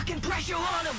fucking pressure on them.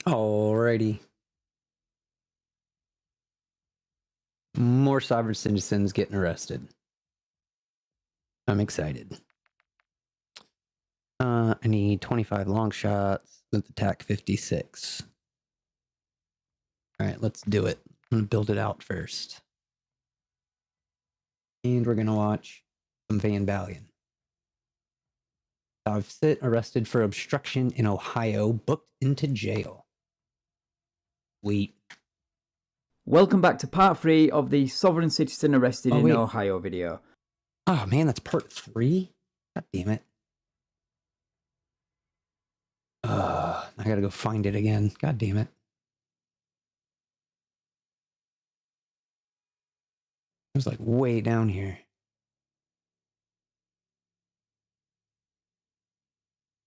Alrighty. More sovereign citizens getting arrested. I'm excited. I need 25 long shots with attack 56. Alright, let's do it. I'm gonna build it out first. And we're gonna watch some Van Valiant. SovCits arrested for obstruction in Ohio, booked into jail. Sweet. Welcome back to part 3 of the Sovereign Citizen Arrested in Ohio video. Oh man, that's part 3? God damn it. I gotta go find it again. God damn it. It was like way down here.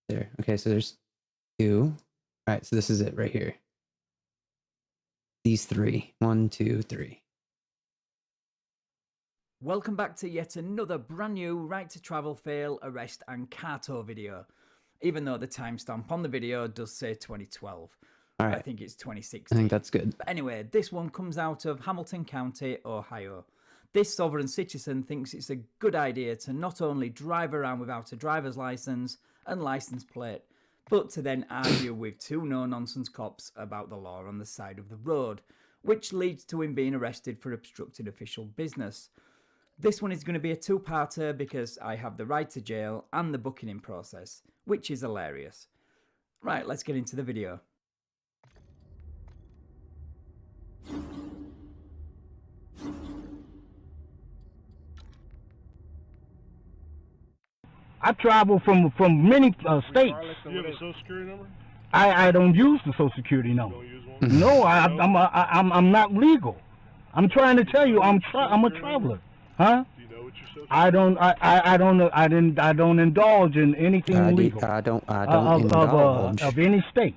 There. Okay, so there's 2. Alright, so this is it right here. These 3. 1, 2, 3. Welcome back to yet another brand new Right to Travel Fail, Arrest and Carto video. Even though the timestamp on the video does say 2012. All right. I think it's 2016. I think that's good. But anyway, this one comes out of Hamilton County, Ohio. This sovereign citizen thinks it's a good idea to not only drive around without a driver's license and license plate, but to then argue with 2 no-nonsense cops about the law on the side of the road, which leads to him being arrested for obstructing official business. This one is going to be a 2-parter because I have the ride to jail and the booking in process, which is hilarious. Right, let's get into the video. I travel from many states. Do you have a social security number? I don't use the social security number. Don't use one? No, I'm not legal. I'm trying to tell you, I'm a traveler, huh? Do you know what your social I don't indulge in anything illegal. I don't indulge. Of any state.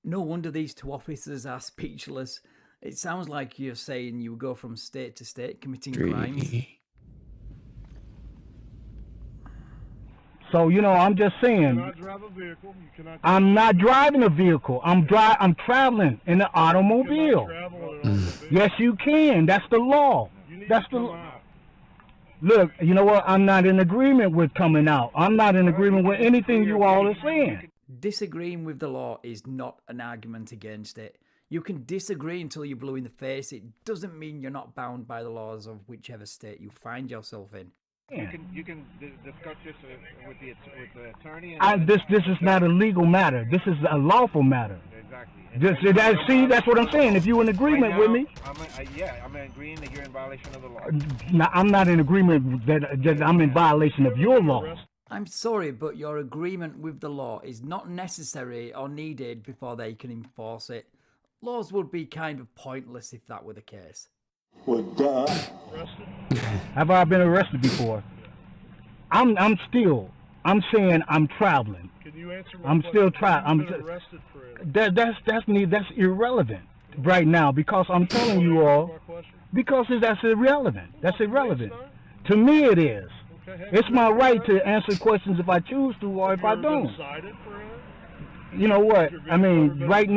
No wonder these 2 officers are speechless. It sounds like you're saying you go from state to state committing crimes. So, you know, I'm just saying. You cannot drive a vehicle. You cannot I'm not driving a vehicle. I'm traveling in an automobile. travel in an automobile. Yes, you can. That's the law. You need That's to the come out. Look, you know what? I'm not in agreement with coming out. I'm not in agreement with anything you all are saying. Disagreeing with the law is not an argument against it. You can disagree until you're blue in the face. It doesn't mean you're not bound by the laws of whichever state you find yourself in. You can discuss this with the attorney. And This is not a legal matter. This is a lawful matter. Exactly. See, that's what I'm saying. If you're in agreement with me, I'm agreeing that you're in violation of the law. now, I'm not in agreement that I'm in violation of your law. I'm sorry, but your agreement with the law is not necessary or needed before they can enforce it. Laws would be kind of pointless if that were the case. Well, duh. Have I been arrested before? I'm saying I'm traveling. Can you answer my I'm question? still trying. Have you been arrested for it? That's irrelevant right now because I'm telling you all My question? because that's irrelevant. That's irrelevant. It's not? To me, it is. Okay, have It's you my been right arrested? to answer questions if I choose to or if I Have you ever been don't. cited for it? You know what? Have you I ever mean, been right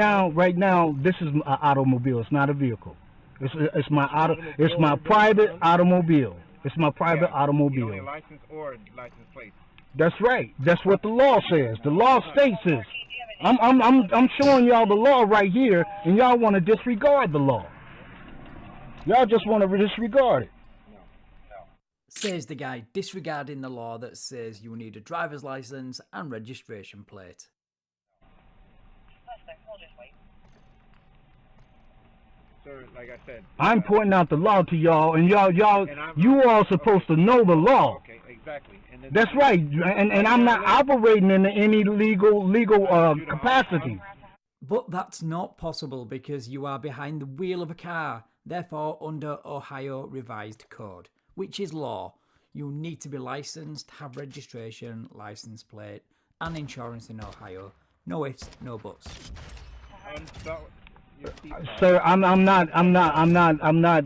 now, this is an automobile. It's not a vehicle. It's my private automobile. It's my private You automobile. don't need a license or license plate. That's right. That's what the law says. The law states this. I'm showing y'all the law right here, and y'all want to disregard the law. Y'all just want to disregard it. Says the guy disregarding the law that says you need a driver's license and registration plate. Sir, like I said. I'm pointing out the law to y'all, and you all supposed to know the law. Okay, exactly. And then That's right, and I'm not operating in any legal capacity. But that's not possible because you are behind the wheel of a car, therefore under Ohio Revised Code, which is law. You need to be licensed, have registration, license plate, and insurance in Ohio. No ifs, no buts. Sir, I'm not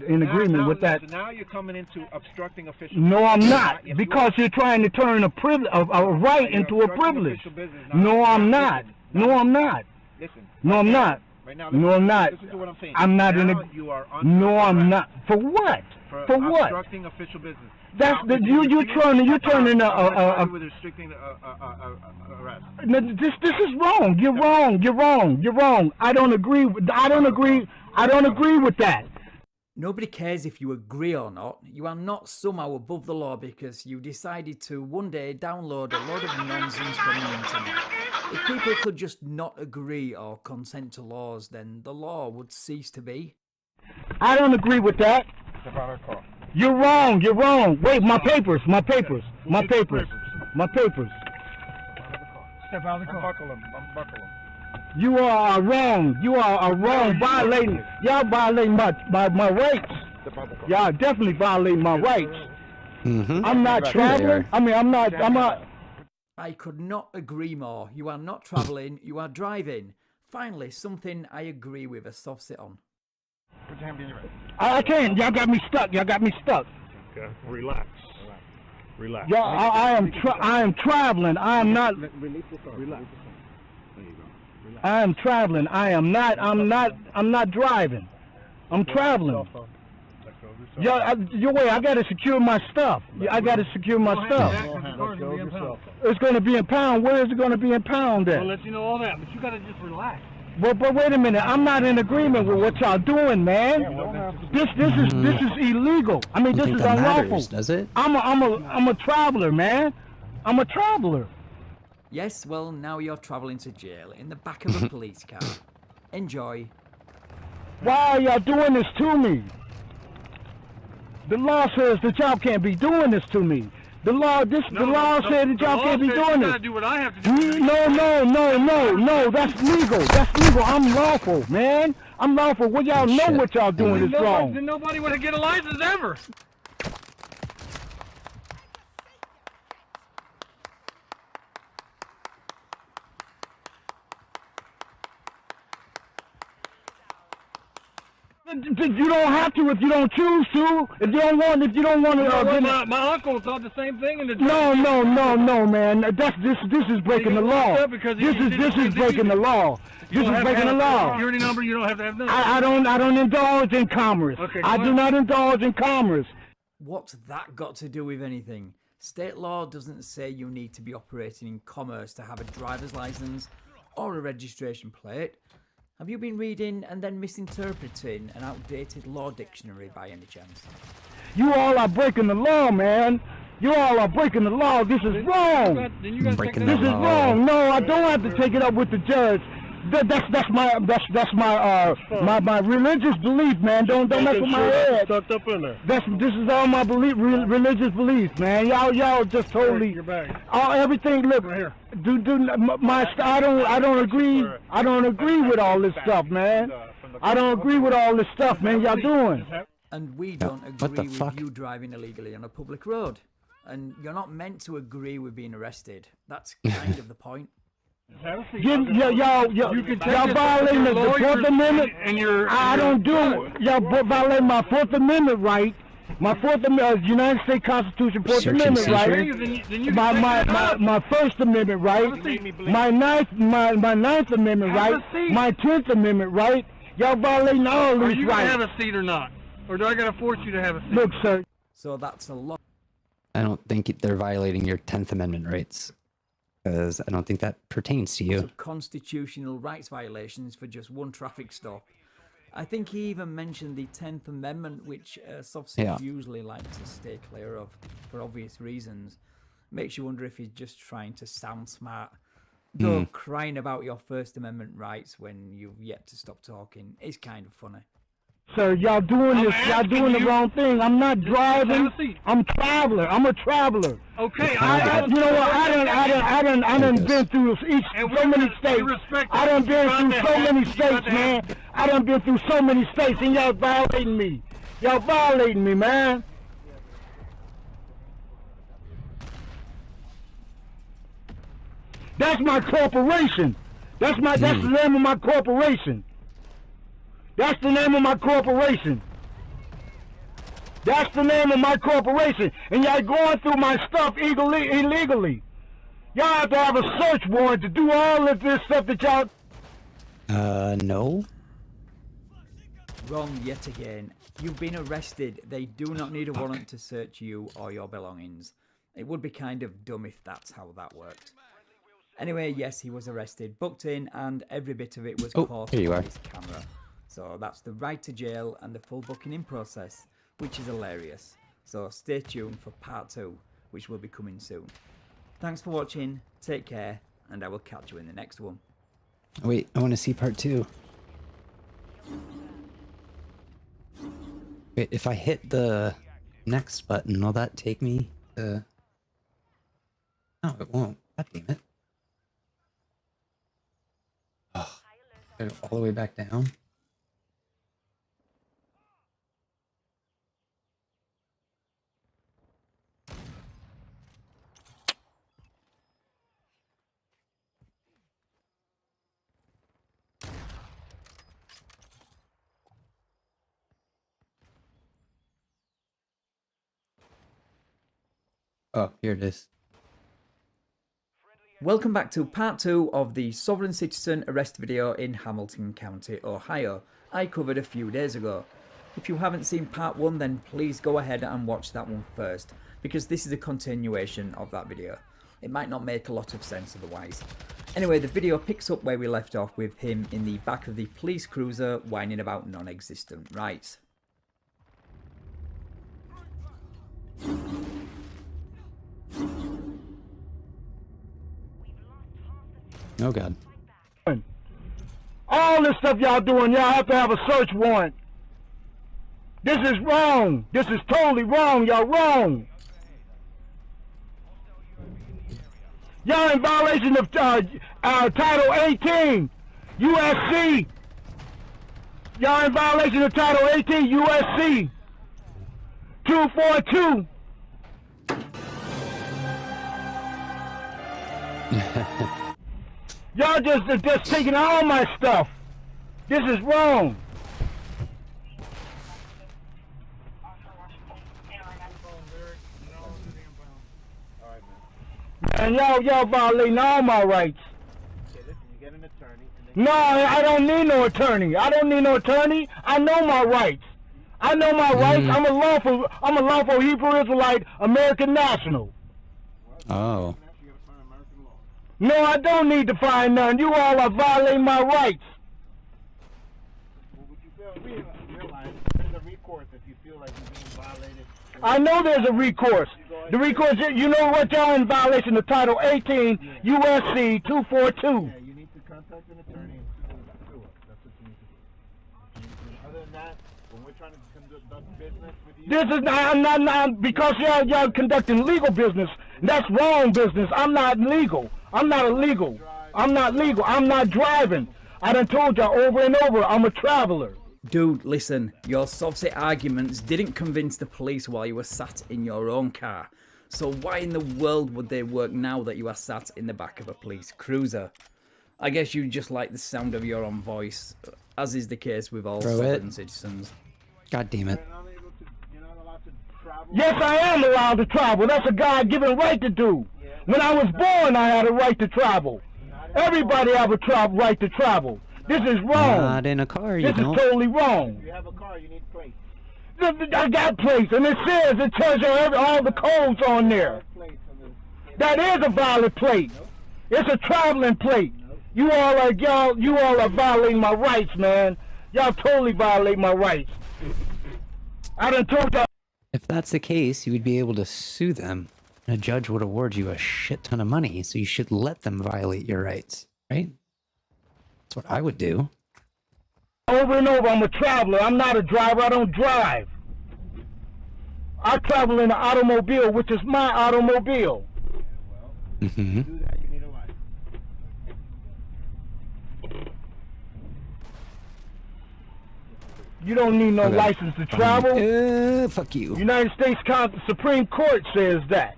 in agreement with that. So now you're coming into obstructing official. No, I'm business. not, Yes, because you're trying to turn a right into a privilege. No, I'm not. No, I'm not. Listen. No, I'm not. Right now, No, I'm not. Listen to what I'm saying. I'm not in now a. you are No, I'm arrest not. For what? For what? Obstructing official business. That's Now, the you turning with restricting arrest. No, this is wrong. You're wrong. You're wrong. You're wrong. I don't agree. I don't agree with that. Nobody cares if you agree or not. You are not somehow above the law because you decided to one day download a load of nonsense from the internet. If people could just not agree or consent to laws, then the law would cease to be. I don't agree with that. You're wrong. You're wrong. Wait, my papers. My papers. My papers. My papers. Step out of the car. Unbuckle him. You are wrong. You are wrong. Violating. Y'all violating my rights. Y'all definitely violating my rights. Mm-hmm. I'm not traveling. I mean, I'm not. I could not agree more. You are not travelling, you are driving. Finally, something I agree with a soft sit on. Put your hand behind your back. I can't. Y'all got me stuck. Y'all got me stuck. Okay, relax. Relax. Y'all, I am traveling. I am not. Release the car. Relax. There you go. Relax. I am traveling. I'm not driving. I'm traveling. Yo, wait, I gotta secure my stuff. I gotta secure my stuff. It's gonna be in pound. Where is it gonna be in pound at? I'll let you know all that, but you gotta just relax. But wait a minute. I'm not in agreement with what y'all doing, man. This is illegal. I mean, this is that unlawful. matters, does it? I'm a traveler, man. I'm a traveler. Yes, well, now you're travelling to jail in the back of a police car. Enjoy. Why are y'all doing this to me? The law says that y'all can't be doing this to me. The law says that y'all can't be doing You this. gotta do what I have to do. No, that's legal. That's legal. I'm lawful, man. I'm lawful. Well, y'all know Shit. what y'all doing is wrong. Then nobody would get a license ever. You don't have to if you don't choose to. If you don't want to. My uncle thought the same thing in the No, man. This is breaking the law. This is breaking the law. This is breaking the law. Security number. You don't have to have that. I don't indulge in commerce. Okay, I do not indulge in commerce. What's that got to do with anything? State law doesn't say you need to be operating in commerce to have a driver's license or a registration plate. Have you been reading and then misinterpreting an outdated law dictionary by any chance? You all are breaking the law, man. You all are breaking the law. This is wrong. Breaking This the is law. wrong. No, I don't have to take it up with the judge. That's my religious belief, man. Don't mess with my head. Tucked up in there. This is all my religious beliefs, man. Y'all just totally Your bag. everything. Look, Right here. I don't agree with all this stuff, man. I don't agree with all this stuff, man. Y'all doing. And we don't what the agree with fuck? you driving illegally on a public road. And you're not meant to agree with being arrested. That's kind of the point. Y'all violating the Fourth Amendment. I don't do it. Y'all violating my Fourth Amendment right. My Fourth Amendment, United States Constitution, Fourth Search and Amendment seizure. right. My First Amendment right. My Ninth Amendment right. My 10th Amendment right. Y'all violating all Are these you gonna have rights. a seat or not? Or do I gotta force you to have a seat? Look, sir. So that's a lot. I don't think they're violating your 10th Amendment rights. Because I don't think that pertains to you. Of constitutional rights violations for just one traffic stop. I think he even mentioned the 10th Amendment, which SovCits usually like to stay clear of for obvious reasons. Makes you wonder if he's just trying to sound smart. Though crying about your First Amendment rights when you've yet to stop talking is kind of funny. Sir, y'all doing this. Y'all doing the wrong thing. I'm not driving. I'm traveler. I'm a traveler. Okay, You know what? I done been through so many states. I done been through so many states, man. I done been through so many states, and y'all violating me. Y'all violating me, man. That's my corporation. That's the name of my corporation. That's the name of my corporation. That's the name of my corporation. And y'all going through my stuff illegally. Y'all have to have a search warrant to do all of this stuff that y'all... No. Wrong yet again. You've been arrested. They do not need a warrant to search you or your belongings. It would be kind of dumb if that's how that worked. Anyway, yes, he was arrested, booked in, and every bit of it was caught on his camera. So that's the ride to jail and the full booking in process, which is hilarious. So stay tuned for part 2, which will be coming soon. Thanks for watching, take care, and I will catch you in the next one. Wait, I want to see part 2. Wait, if I hit the next button, will that take me to... No, it won't. God damn it. Oh, gotta go all the way back down. Oh, here it is. Welcome back to part 2 of the Sovereign Citizen arrest video in Hamilton County, Ohio. I covered a few days ago. If you haven't seen part 1, then please go ahead and watch that one first, because this is a continuation of that video. It might not make a lot of sense otherwise. Anyway, the video picks up where we left off with him in the back of the police cruiser whining about non-existent rights. Oh god. All this stuff y'all doing, y'all have to have a search warrant. This is wrong. This is totally wrong. Y'all wrong. Y'all in violation of Title 18, USC. Y'all in violation of Title 18, USC 242. Y'all just taking all my stuff. This is wrong. And y'all violating all my rights. Okay, listen, you get an attorney. No, I don't need no attorney. I don't need no attorney. I know my rights. I know my rights. I'm a lawful Hebrew Israelite, American national. Oh. No, I don't need to find none. You all are violating my rights. Well, would you realize there's a recourse if you feel like you're being violated? I know there's a recourse. The recourse, you know what, y'all in violation of Title 18, USC 242. Yeah, you need to contact an attorney and sue us. That's what you need to do. Other than that, when we're trying to conduct business with you... This is not because y'all conducting legal business. That's wrong business. I'm not legal. I'm not illegal. I'm not legal. I'm not driving. I done told y'all over and over, I'm a traveler. Dude, listen, your SovCits arguments didn't convince the police while you were sat in your own car. So why in the world would they work now that you are sat in the back of a police cruiser? I guess you just like the sound of your own voice, as is the case with all sovereign citizens. God damn it. You're not allowed to travel? Yes, I am allowed to travel. That's a God-given right to do. When I was born, I had a right to travel. Everybody have a right to travel. This is wrong. Not in a car, you This don't. is totally wrong. If you have a car, you need plates. I got plates, and it tells you all the codes on there. Plates on the... That is a valid plate. It's a traveling plate. You all are violating my rights, man. Y'all totally violate my rights. I done told y'all. If that's the case, you would be able to sue them. And a judge would award you a shit ton of money, so you should let them violate your rights, right? That's what I would do. Over and over, I'm a traveler. I'm not a driver. I don't drive. I travel in an automobile, which is my automobile. Mm-hmm. To do that, you need a license. You don't need no Okay. license to travel. Fuck you. United States Supreme Court says that.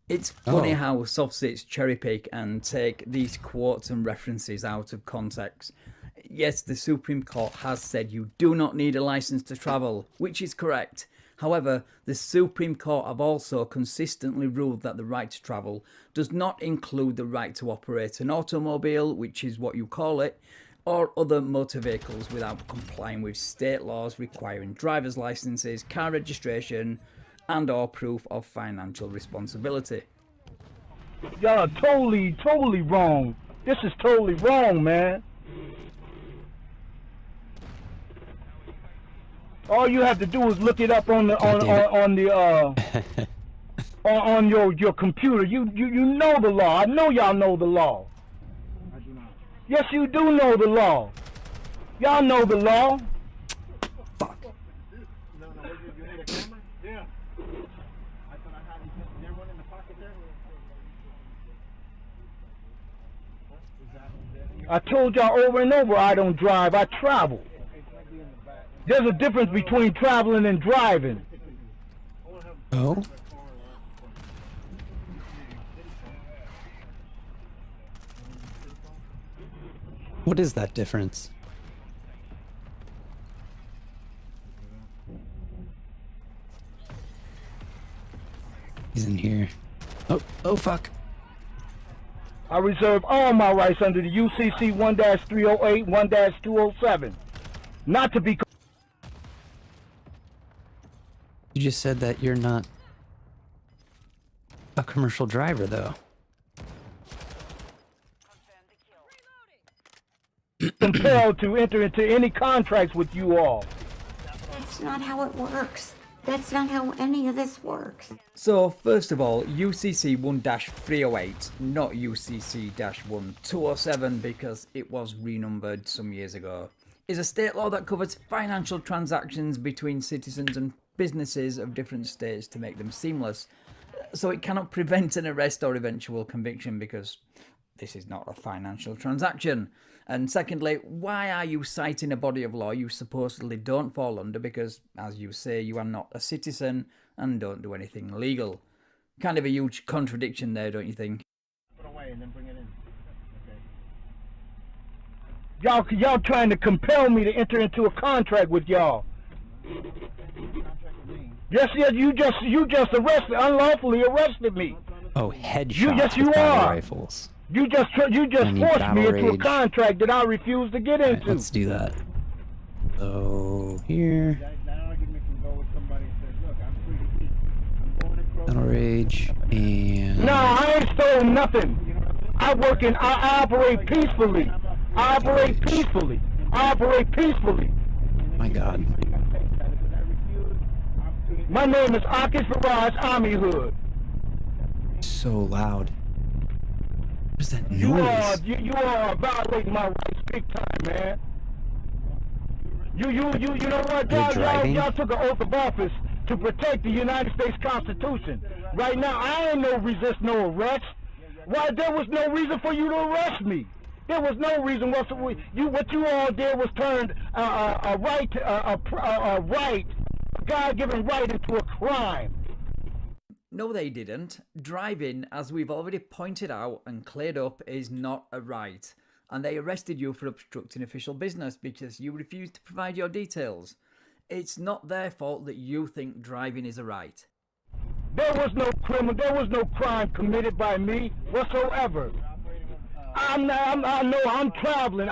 It's funny how SovCits cherry pick and take these quotes and references out of context. Yes, the Supreme Court has said you do not need a license to travel, which is correct. However, the Supreme Court have also consistently ruled that the right to travel does not include the right to operate an automobile, which is what you call it, or other motor vehicles without complying with state laws requiring driver's licenses, car registration, and or proof of financial responsibility. Y'all are totally wrong. This is totally wrong, man. All you have to do is look it up on the on your computer. You know the law. I know y'all know the law. I do not. Yes, you do know the law. Y'all know the law. Fuck. No, you need a camera? Yeah. I thought I had there one in the pocket there. Is that I told y'all over and over I don't drive. I travel. There's a difference between traveling and driving. Oh? What is that difference? He's in here. Oh fuck. I reserve all my rights under the UCC 1-308, 1-207. Not to be. You just said that you're not a commercial driver, though. Compelled to enter into any contracts with you all. That's not how it works. That's not how any of this works. So, first of all, UCC 1-308, not UCC 1-207 because it was renumbered some years ago, is a state law that covers financial transactions between citizens and businesses of different states to make them seamless. So it cannot prevent an arrest or eventual conviction because this is not a financial transaction. And secondly, why are you citing a body of law you supposedly don't fall under because, as you say, you are not a citizen and don't do anything illegal? Kind of a huge contradiction there, don't you think? put away and then bring it in? Okay. Y'all trying to compel me to enter into a contract with y'all. Contract with me. Yes, you just unlawfully arrested me. Oh, headshots yes, you with battle are. rifles. You just I need forced me battle into a rage. contract that I refuse to get Alright, into. let's do that. So, here. That argument can go with somebody that says, look, I'm free to eat. I'm going across. Battle rage, and... No, I ain't stole nothing. I operate peacefully. I operate peacefully. I operate peacefully. My god. My name is Akis Faraj Army Hood. So loud. What is that You noise? you are violating my rights big time, man. You know what? Y'all took an oath of office to protect the United States Constitution. Right now, I ain't no resist no arrest. Why? There was no reason for you to arrest me. There was no reason. What you all did was turned a God-given right into a crime. No, they didn't. Driving, as we've already pointed out and cleared up, is not a right. And they arrested you for obstructing official business because you refused to provide your details. It's not their fault that you think driving is a right. There was no crime committed by me whatsoever. I'm traveling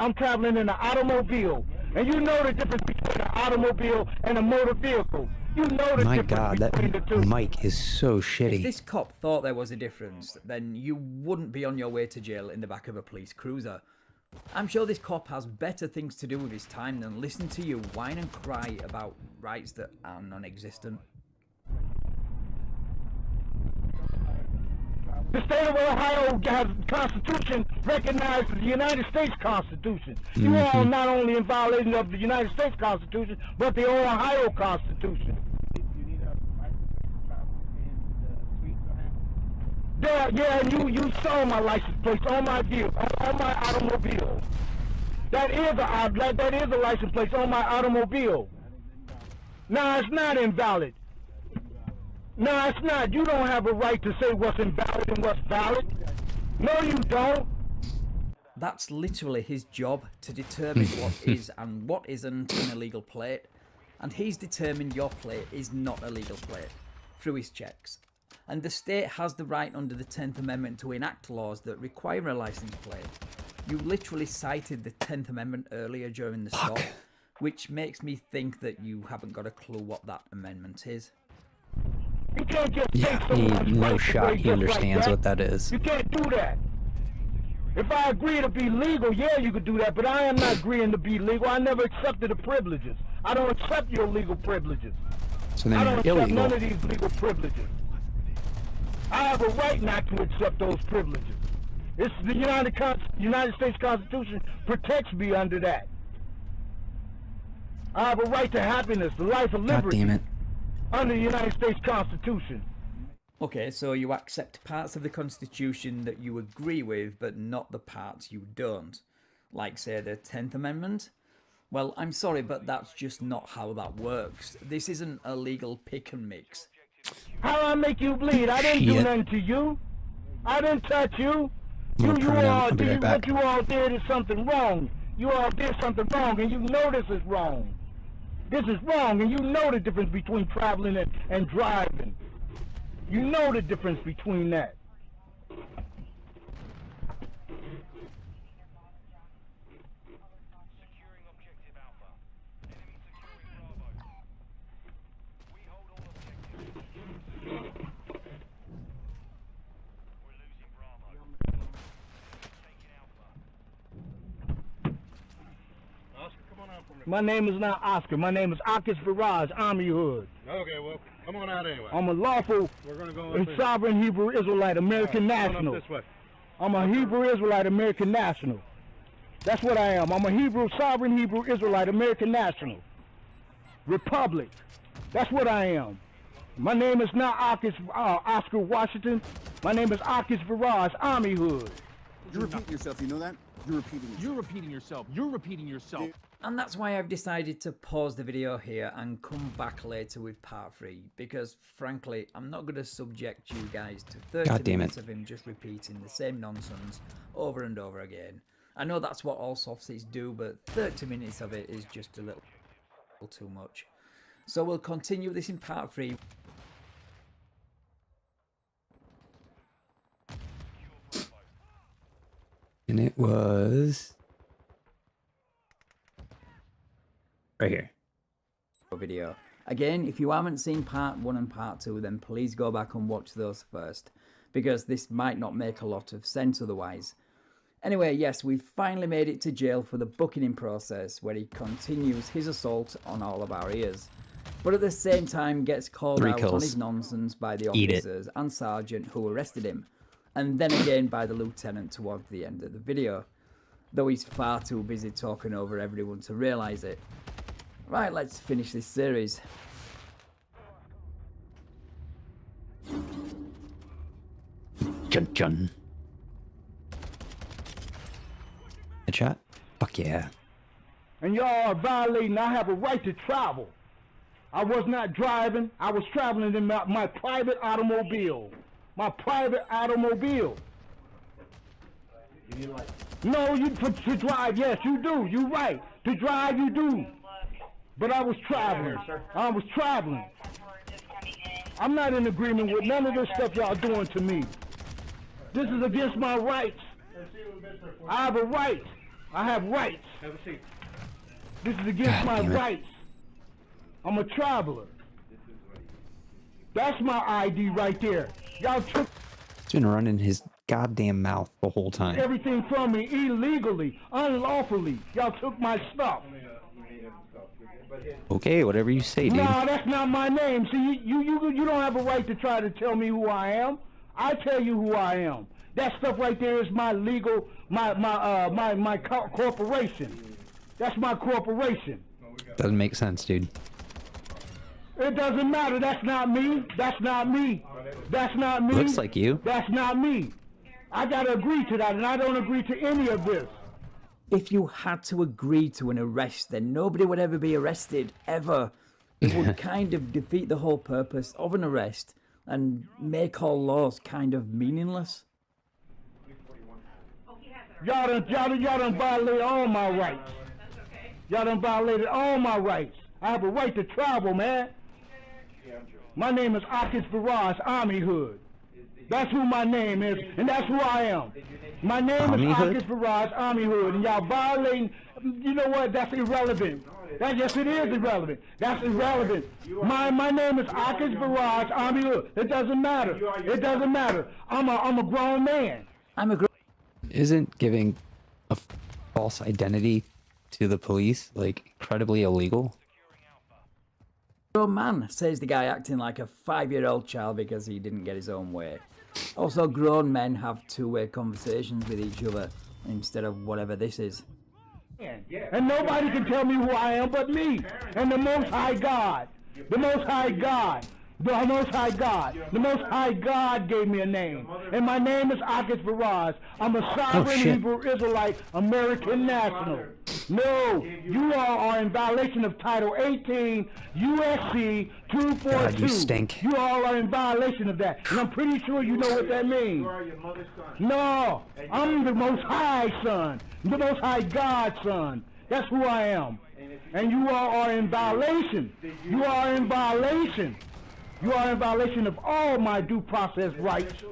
in an automobile. And you know the difference between an automobile and a motor vehicle. You know the My difference god, between the that two. mic is so If shitty. this cop thought there was a difference, then you wouldn't be on your way to jail in the back of a police cruiser. I'm sure this cop has better things to do with his time than listen to you whine and cry about rights that are non-existent. The state of Ohio has a constitution recognized as the United States Constitution. You all not only in violation of the United States Constitution, but the Ohio Constitution. You need a license to travel in the suite. Yeah, and you saw my license plate on my vehicle, on my automobile. That is a license plate on my automobile. No, it's not invalid. No, it's not. You don't have a right to say what's invalid and what's valid. No, you don't. That's literally his job, to determine what is and what isn't an illegal plate. and he's determined your plate is not a legal plate through his checks. And the state has the right under the 10th Amendment to enact laws that require a license plate. You literally cited the 10th Amendment earlier during the stop, which makes me think that you haven't got a clue what that amendment is. You can't just Yeah, take someone's no right shot away he just understands like what that is. You can't do that. If I agree to be legal, yeah, you could do that, but I am not agreeing to be legal. I never accepted the privileges. I don't accept your legal privileges. So I then don't you're accept illegal. none of these legal privileges. I have a right not to accept those privileges. It's the United States Constitution protects me under that. I have a right to happiness, the life of God liberty damn it. under the United States Constitution. Okay, so you accept parts of the Constitution that you agree with, but not the parts you don't. Like, say, the 10th Amendment? Well, I'm sorry, but that's just not how that works. This isn't a legal pick and mix. How I make you bleed? I didn't do Shit. nothing to you. I didn't touch you. I'm gonna You turn him. all I'll be did right back. what you all did is something wrong. You all did something wrong, and you know this is wrong. This is wrong, and you know the difference between traveling and driving. You know the difference between that. My name is not Oscar. My name is Akis Viraj, Army Hood. Okay, well, come on out anyway. I'm a lawful We're going to go and sovereign Hebrew Israelite American national. this way. I'm a Hebrew Israelite American national. That's what I am. I'm a Hebrew, sovereign Hebrew Israelite American national. Republic. That's what I am. My name is not Oscar Washington. My name is Akis Viraj, Army Hood. You're repeating yourself, you know that? You're repeating yourself. You're repeating yourself. You're repeating yourself. And that's why I've decided to pause the video here and come back later with part 3, because frankly, I'm not going to subject you guys to 30 God damn minutes it. of him just repeating the same nonsense over and over again. I know that's what all SovCits do, but 30 minutes of it is just a little too much. So we'll continue this in part 3. And it was right here. Video. Again, if you haven't seen part 1 and part 2, then please go back and watch those first, because this might not make a lot of sense otherwise. Anyway, yes, we've finally made it to jail for the bucketing process, where he continues his assault on all of our ears, but at the same time gets called 3 out kills. on his nonsense by the Eat it. officers and sergeant who arrested him, and then again by the lieutenant towards the end of the video, though he's far too busy talking over everyone to realise it. Right, let's finish this series. Jun jun. Headshot? Fuck yeah. And y'all are violating. I have a right to travel. I was not driving. I was traveling in my private automobile. My private automobile. No, to drive, yes, you do. You're right. To drive, you do. But I was traveling. I was traveling. I'm not in agreement with none of this stuff y'all doing to me. This is against my rights. I have a right. I have rights. Have a seat. This is against God my damn it. rights. I'm a traveler. That's my ID right there. Y'all took He's been running his goddamn mouth the whole time. everything from me illegally, unlawfully. Y'all took my stuff. Okay, whatever you say, dude. No, that's not my name. See, you don't have a right to try to tell me who I am. I tell you who I am. That stuff right there is my legal, my corporation. That's my corporation. Doesn't make sense, dude. It doesn't matter. That's not me. That's not me. That's not me. Looks like you. That's not me. I gotta agree to that, and I don't agree to any of this. If you had to agree to an arrest, then nobody would ever be arrested, ever. It would kind of defeat the whole purpose of an arrest and make all laws kind of meaningless. Y'all done violated all my rights. Y'all done violated all my rights. I have a right to travel, man. My name is Akis Faraz, Army Hood. That's who my name is, and that's who I am. My name Army is Hood? Akis Faraz, Army Hood, and y'all violating. You know what? That's irrelevant. Yes, it is irrelevant. That's irrelevant. My name is Akis Faraz, Army Hood. It doesn't matter. It doesn't matter. I'm a grown man. Isn't giving a false identity to the police like incredibly illegal? Grown man, says the guy acting like a 5-year-old child because he didn't get his own way. Also, grown men have two-way conversations with each other instead of whatever this is. And nobody can tell me who I am but me and the Most High God. The Most High God. The Most High God. The Most High God gave me a name. And my name is Akis Faraz. I'm a sovereign Hebrew Israelite American national. No, you all are in violation of Title 18 USC 242. God, you stink. You all are in violation of that. And I'm pretty sure you know what that means. No, I'm the Most High Son. The Most High God's son. That's who I am. And you all are in violation. You are in violation. You are in violation of all my due process rights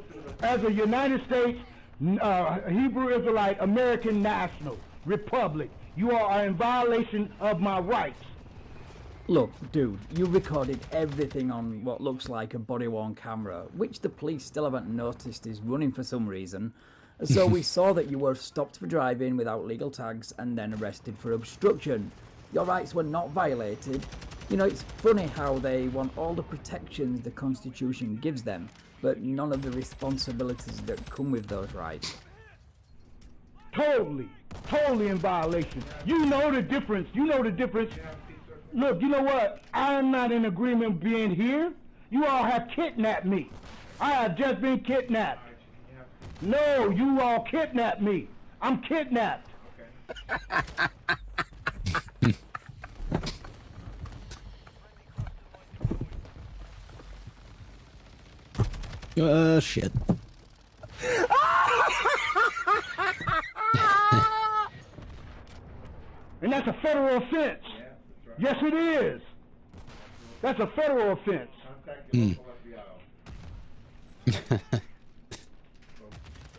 as a United States Hebrew Israelite American national republic. You all are in violation of my rights. Look, dude, you recorded everything on what looks like a body-worn camera, which the police still haven't noticed is running for some reason. So we saw that you were stopped for driving without legal tags and then arrested for obstruction. Your rights were not violated. You know, it's funny how they want all the protections the Constitution gives them, but none of the responsibilities that come with those rights. Totally in violation. You know the difference. You know the difference. Look, you know what? I'm not in agreement being here. You all have kidnapped me. I have just been kidnapped. No, you all kidnapped me. I'm kidnapped. Shit. And that's a federal offense. Yes, it is. That's a federal offense.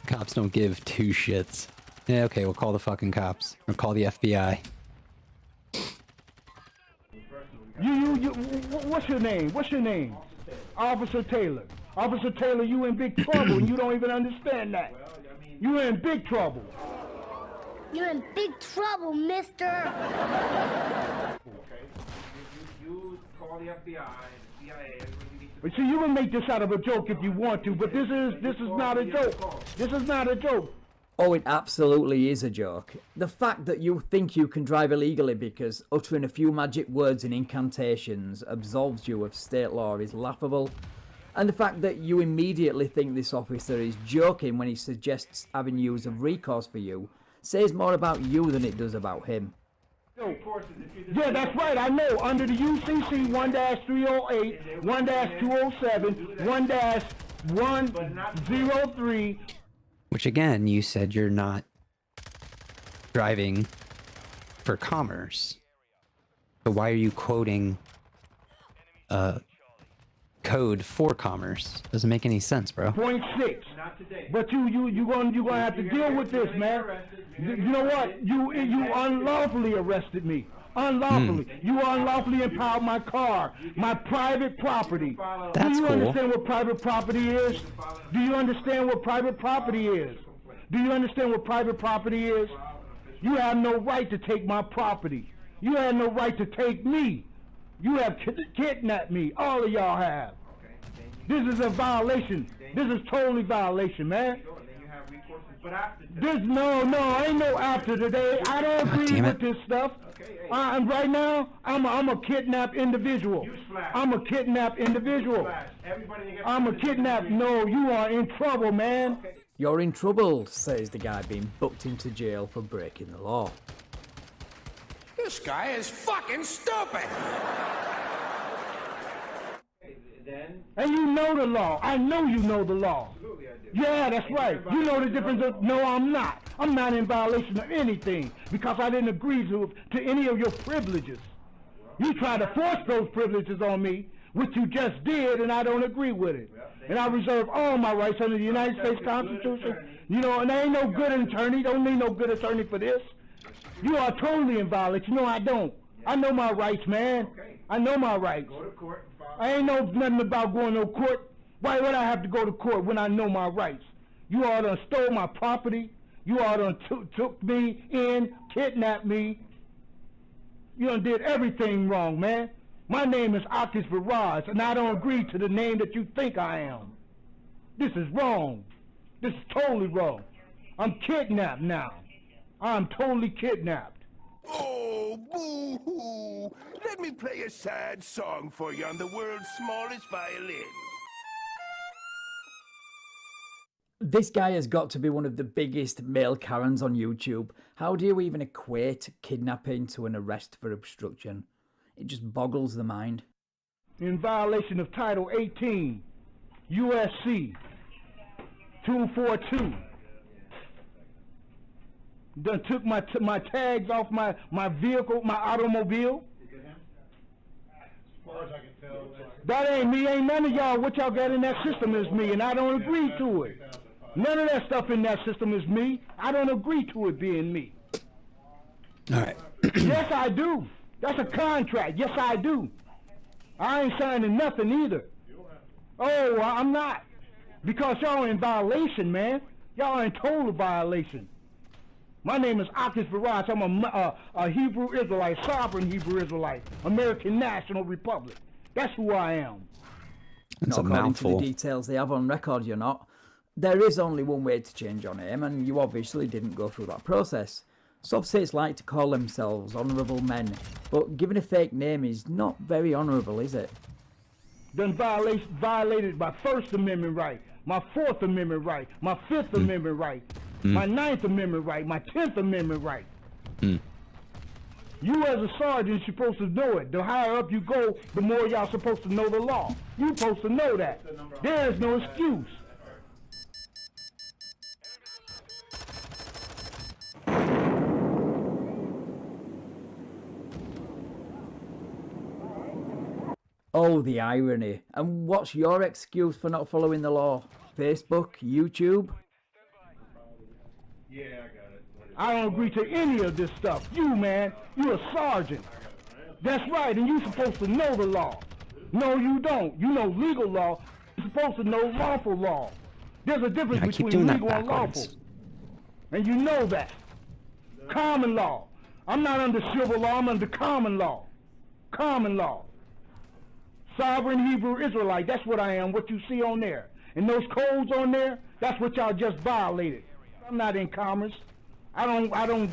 Cops don't give two shits. Yeah, okay, we'll call the fucking cops. Or call the FBI. What's your name? What's your name? Officer Taylor. Officer Taylor, you in big trouble and you don't even understand that. You in big trouble. You're in big trouble, mister. Okay. You call the FBI, the CIA, But see, you can make this out of a joke if you want to, but this is not a joke. This is not a joke. Oh, it absolutely is a joke. The fact that you think you can drive illegally because uttering a few magic words and incantations absolves you of state law is laughable. And the fact that you immediately think this officer is joking when he suggests avenues of recourse for you says more about you than it does about him. Yeah, that's right, I know. Under the UCC 1-308, 1-207, 1-103. Which again, you said you're not driving for commerce. But why are you quoting code for commerce? Doesn't make any sense, bro. 0.6. But you gonna have to deal with this, man. You know what? You unlawfully arrested me. Unlawfully. You unlawfully impounded my car, my private property. That's Do you cool. understand what private property is? Do you understand what private property is? Do you understand what private property is? You have no right to take my property. You have no right to take me. You have kidnapped me. All of y'all have. This is a violation. This is totally violation, man. This ain't no after today. I don't agree with this stuff. And right now, I'm a kidnapped individual. I'm a kidnapped individual. I'm a kidnapped. No, you are in trouble, man. You're in trouble, says the guy being booked into jail for breaking the law. This guy is fucking stupid. And you know the law. I know you know the law. Yeah, that's right. You know the difference of, no, I'm not. I'm not in violation of anything because I didn't agree to any of your privileges. You try to force those privileges on me, which you just did, and I don't agree with it. And I reserve all my rights under the United States Constitution. You know, and I ain't no good attorney. Don't need no good attorney for this. You are totally in violation. No, I don't. I know my rights, man. I know my rights. I ain't know nothing about going to court. Why would I have to go to court when I know my rights? You all done stole my property. You all done took me in, kidnapped me. You done did everything wrong, man. My name is Akis Barrage, and I don't agree to the name that you think I am. This is wrong. This is totally wrong. I'm kidnapped now. I'm totally kidnapped. Oh, boo-hoo. Let me play a sad song for you on the world's smallest violin. This guy has got to be one of the biggest male Karens on YouTube. How do you even equate kidnapping to an arrest for obstruction? It just boggles the mind. In violation of Title 18, USC 242. Done took my tags off my vehicle, my automobile. That ain't me. Ain't none of y'all. What y'all got in that system is me, and I don't agree to it. None of that stuff in that system is me. I don't agree to it being me. All right. Yes, I do. That's a contract. Yes, I do. I ain't signing nothing either. Oh, I'm not. Because y'all in violation, man. Y'all in total violation. My name is Akis Barrage. I'm a Hebrew Israelite, sovereign Hebrew Israelite, American National Republic. That's who I am. That's not a according mouthful. to the details they have on record, you're not. There is only one way to change your name, and you obviously didn't go through that process. SovCits like to call themselves honourable men, but giving a fake name is not very honourable, is it? Done violated my First Amendment right, my Fourth Amendment right, my Fifth Amendment right, my Ninth Amendment right, my 10th Amendment right. You as a sergeant supposed to know it. The higher up you go, the more y'all supposed to know the law. You supposed to know that. There is no excuse. Oh, the irony. And what's your excuse for not following the law? Facebook? YouTube? Yeah, I got it. I don't agree to any of this stuff. You, man, you're a sergeant. That's right, and you're supposed to know the law. No, you don't. You know legal law. You're supposed to know lawful law. There's a difference between legal and lawful. And you know that. Common law. I'm not under civil law, I'm under common law. Common law. Sovereign Hebrew Israelite, that's what I am, what you see on there. And those codes on there, that's what y'all just violated. I'm not in commerce. I don't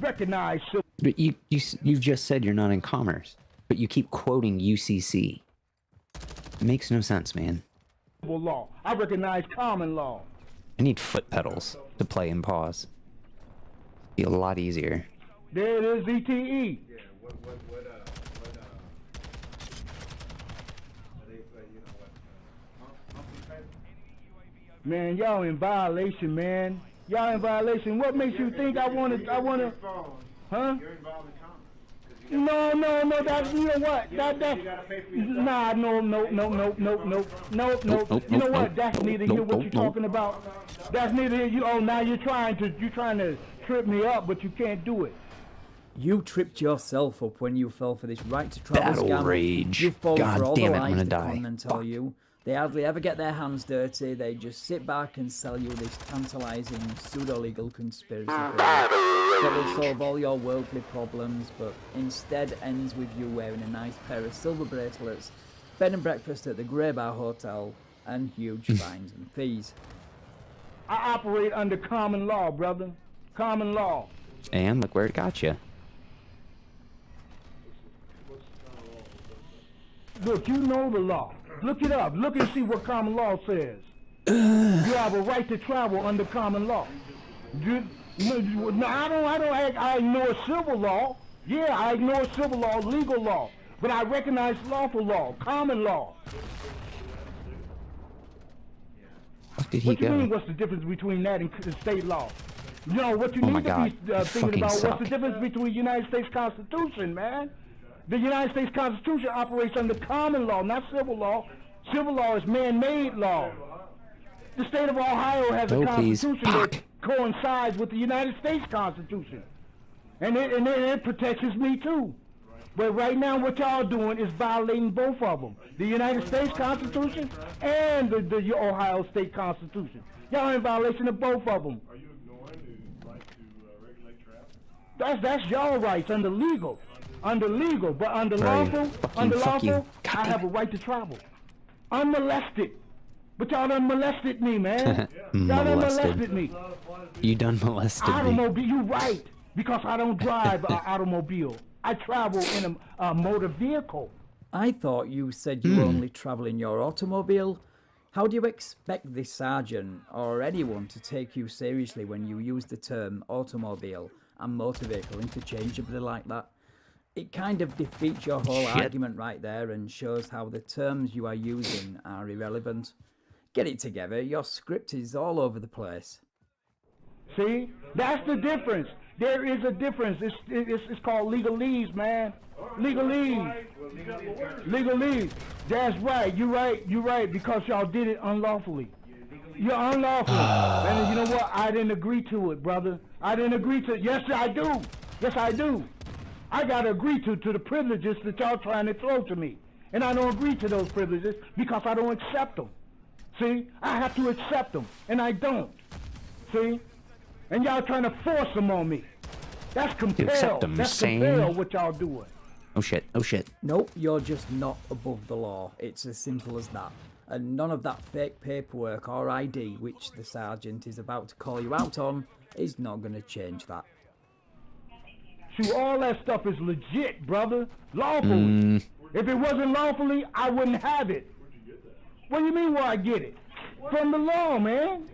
recognize civil. But you've just said you're not in commerce, but you keep quoting UCC. It makes no sense, man. Law. I recognize common law. I need foot pedals to play and pause. Be a lot easier. There it is, ZTE. Yeah, Man, y'all in violation, man. Y'all in violation. What makes you think I wanna, huh? You're involved in commerce. No, that's, you know what, that's, nah, no. You know what, that's neither here what you're talking about. That's neither here, you, oh, now you're trying to trip me up, but you can't do it. You tripped yourself up when you fell for this right to travel Battle scam. rage. You've fallen God for all damn the it, I'm lies gonna the die. conmen tell you. They hardly ever get their hands dirty. They just sit back and sell you this tantalizing pseudo-legal conspiracy theory that will solve all your worldly problems, but instead ends with you wearing a nice pair of silver bracelets, bed and breakfast at the Grey Bar Hotel, and huge fines and fees. I operate under common law, brother. Common law. And look where it got you. Look, you know the law. Look it up. Look and see what common law says. You have a right to travel under common law. No, I ignore civil law. Yeah, I ignore civil law, legal law. But I recognize lawful law, common law. What did he What you go? mean, what's the difference between that and state law? You know, what you Oh my need to God, be you thinking fucking about, suck. what's the difference between the United States Constitution, man? The United States Constitution operates under common law, not civil law. Civil law is man-made law. The state of Ohio has a constitution that coincides with the United States Constitution. And it protects me too. But right now what y'all doing is violating both of them. The United States Constitution and the Ohio State Constitution. Y'all in violation of both of them. Are you ignoring the right to regulate traffic? That's y'all rights under legal. Under legal, but under lawful, I have a right to travel. Unmolested. But y'all done molested me, man. Y'all done molested me. You done molested me. Automobile, you right. Because I don't drive an automobile. I travel in a motor vehicle. I thought you said you only travel in your automobile. How do you expect this sergeant or anyone to take you seriously when you use the term automobile and motor vehicle interchangeably like that? It kind of defeats your whole argument right there and shows how the terms you are using are irrelevant. Get it together, your script is all over the place. See? That's the difference. There is a difference. It's called legalese, man. Legalese. Legalese. That's right. You're right, because y'all did it unlawfully. You're unlawful. And you know what? I didn't agree to it, brother. I didn't agree to it. Yes, I do. Yes, I do. I gotta agree to the privileges that y'all trying to throw to me. And I don't agree to those privileges because I don't accept them. See? I have to accept them, and I don't. See? And y'all trying to force them on me. That's compelled. That's compelled what y'all doing. Oh shit, oh shit. Nope, you're just not above the law. It's as simple as that. And none of that fake paperwork or ID, which the sergeant is about to call you out on, is not going to change that. See, all that stuff is legit, brother. Lawfully. If it wasn't lawfully, I wouldn't have it. What do you mean where I get it? From the law, man.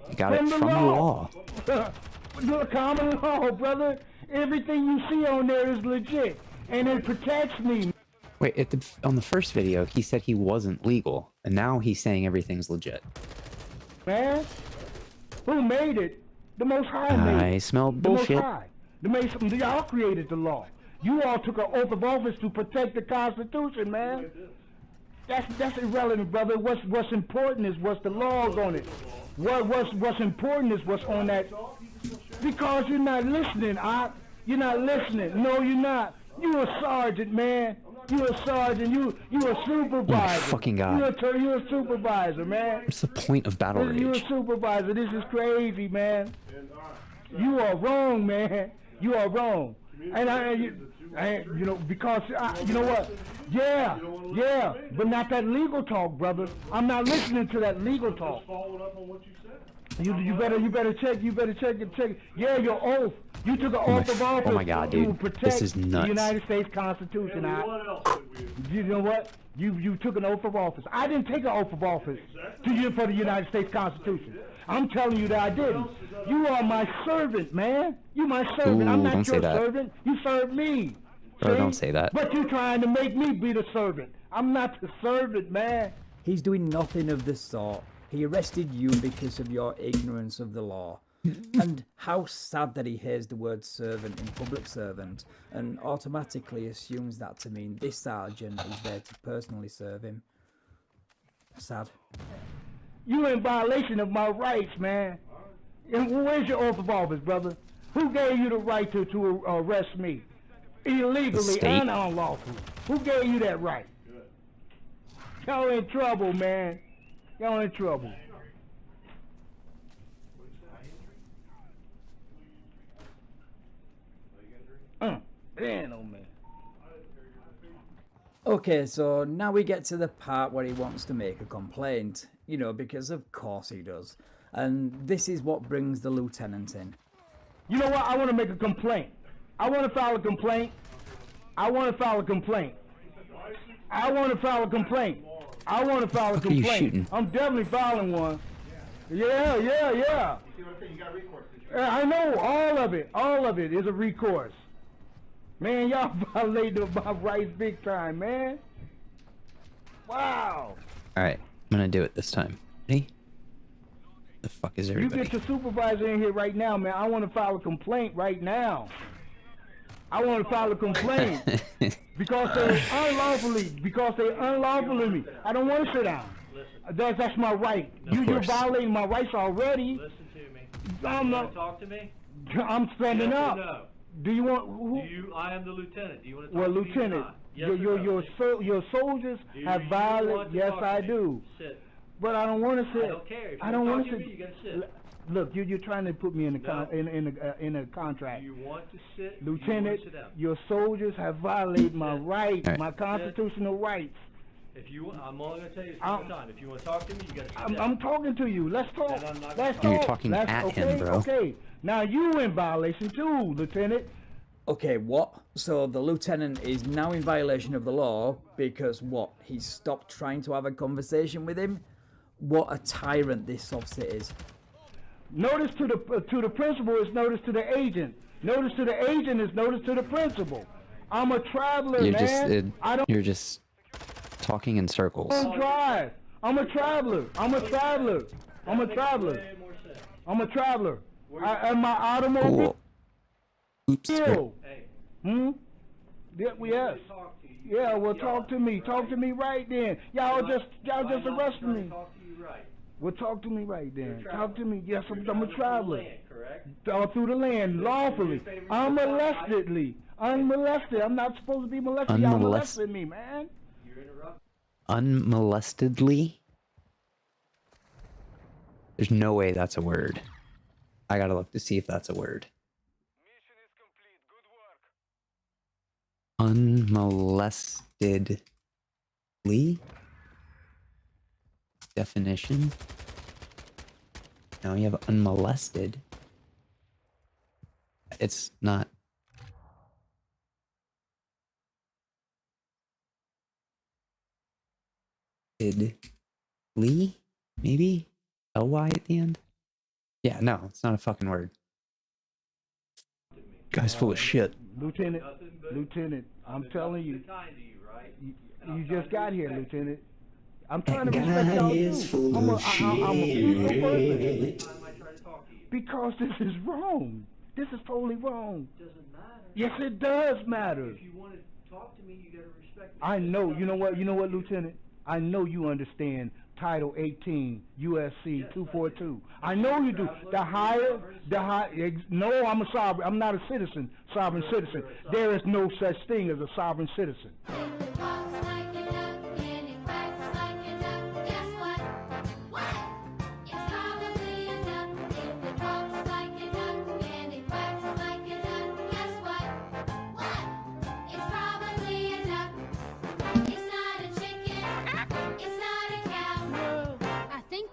You got it from the law. The common law, brother. Everything you see on there is legit. And it protects me. Wait, on the first video, he said he wasn't legal. And now he's saying everything's legit. Man, who made it? The Most High made it. I smell bullshit. The Most High. Y'all created the law. You all took an oath of office to protect the Constitution, man. That's irrelevant, brother. What's important is what's the laws on it. What's important is what's on that. Because you're not listening, you're not listening. No, you're not. You a sergeant, man. You a sergeant. You a supervisor. Oh my fucking god. You're a supervisor, man. What's the point of battle rage? You're a supervisor. This is crazy, man. You are wrong, man. You are wrong. And you know, because you know what? Yeah, but not that legal talk, brother. I'm not listening to that legal talk. You better check. Yeah, your oath. You took an oath of office. Oh my god, dude. To protect this is nuts. The United States Constitution. You know what? You took an oath of office. I didn't take an oath of office for the United States Constitution. I'm telling you that I didn't. You are my servant, man. You my servant. Ooh, I'm not don't your say that. servant. You serve me. Bro, don't say that. But you're trying to make me be the servant. I'm not the servant, man. He's doing nothing of the sort. He arrested you because of your ignorance of the law. And how sad that he hears the word servant in public servant and automatically assumes that to mean this sergeant is there to personally serve him. Sad. You in violation of my rights, man. And where's your oath of office, brother? Who gave you the right to arrest me? Illegally and unlawfully. Who gave you that right? Y'all in trouble, man. Y'all in trouble. Man, oh man. Okay, so now we get to the part where he wants to make a complaint. You know, because of course he does. And this is what brings the lieutenant in. You know what? I want to make a complaint. I want to file a complaint. I want to file a complaint. I want to file a complaint. I want to file a complaint. I'm definitely filing one. Yeah. I know all of it. All of it is a recourse. Man, y'all violated my rights big time, man. Wow. All right, I'm gonna do it this time. Ready? The fuck is everybody? You get your supervisor in here right now, man. I want to file a complaint right now. I want to file a complaint because they unlawfully me. I don't want to sit down. That's my right. You're violating my rights already. Listen to me. I'm not. Talk to me? I'm standing Yes or up. no? Do you want? Who? I am the lieutenant. Do you want to talk Well, to me or Lieutenant, not? Yes or no? your soldiers have you violated. want to Yes, talk to I me? do. Sit. But I don't want to sit. I don't care. If you I don't want want to to talk to me, you gotta sit. Look, you're trying to put me in a No. in a contract. Do you want to sit? Lieutenant, sit down? your soldiers have violated my rights, Right. my constitutional rights. If you want, I'm only gonna tell you this one time. If you want to talk to me, you gotta sit down. I'm talking to you. Let's talk. Then I'm not Let's gonna talk. You're talking Let's, at okay, him, bro. Okay. Now you in violation too, Lieutenant. Okay, what? So the lieutenant is now in violation of the law because what? He stopped trying to have a conversation with him? What a tyrant this SovCits is. Notice to the principal is notice to the agent. Notice to the agent is notice to the principal. I'm a traveler, man. You're just talking in circles. I don't drive. I'm a traveler. I'm a traveler. I'm a traveler. I'm a traveler. And my automobile. Oops. Hmm? Yeah, yes. Yeah, well, talk to me. Talk to me right then. Y'all just arrested me. Well, talk to me right then. Talk to me. Yes, I'm a traveler. All through the land, lawfully. Unmolestedly. Unmolested. I'm not supposed to be molested. Y'all molested me, man. Unmolestedly? There's no way that's a word. I gotta look to see if that's a word. Unmolestedly? Definition? Now you have unmolested. It's not. Lee? Maybe? L-Y at the end? Yeah, no, it's not a fucking word. Guy's full of shit. Lieutenant, I'm telling you, you just got here, Lieutenant. I'm trying to respect y'all too. I'm a peaceful person. Because this is wrong. This is totally wrong. Doesn't matter. Yes, it does matter. If you want to talk to me, you gotta respect me. I know. You know what, Lieutenant? I know you understand Title 18, USC 242. I know you do. No, I'm a sovereign. I'm not a citizen, sovereign citizen. There is no such thing as a sovereign citizen.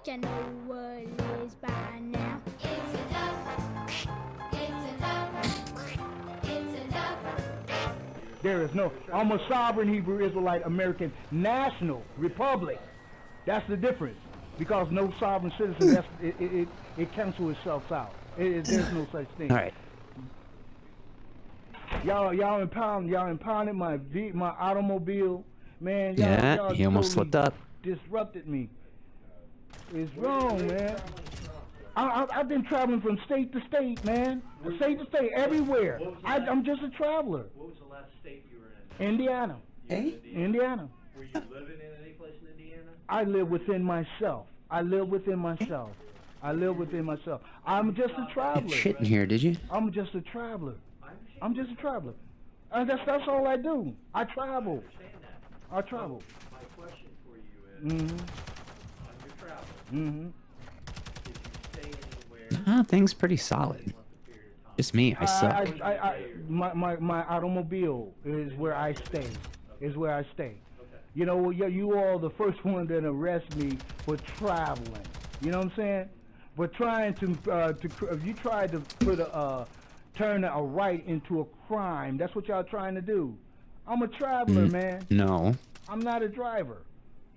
I know what it is by now. It's a duck. It's a duck. It's a duck. There is no. I'm a sovereign Hebrew Israelite American National Republic. That's the difference. Because no sovereign citizen, it cancels itself out. There's no such thing. All right. Y'all impounded my automobile, man. Y'all he almost slipped up. Disrupted me. It's wrong, man. I've been traveling from state to state, man. State to state, everywhere. I'm just a traveler. What was the last state you were in? Indiana. Hey? Indiana. Were you living in any place in Indiana? I live within myself. I'm just a traveler. Shit in here, did you? I'm just a traveler. That's all I do. I travel. My question for you is, on your travel, did you stay anywhere? Things pretty solid. Just me, I suck. My automobile is where I stay. Okay. You know, you all the first one that arrest me for traveling. You know what I'm saying? For trying to you tried to put turn a right into a crime. That's what y'all trying to do. I'm a traveler, man. No. I'm not a driver.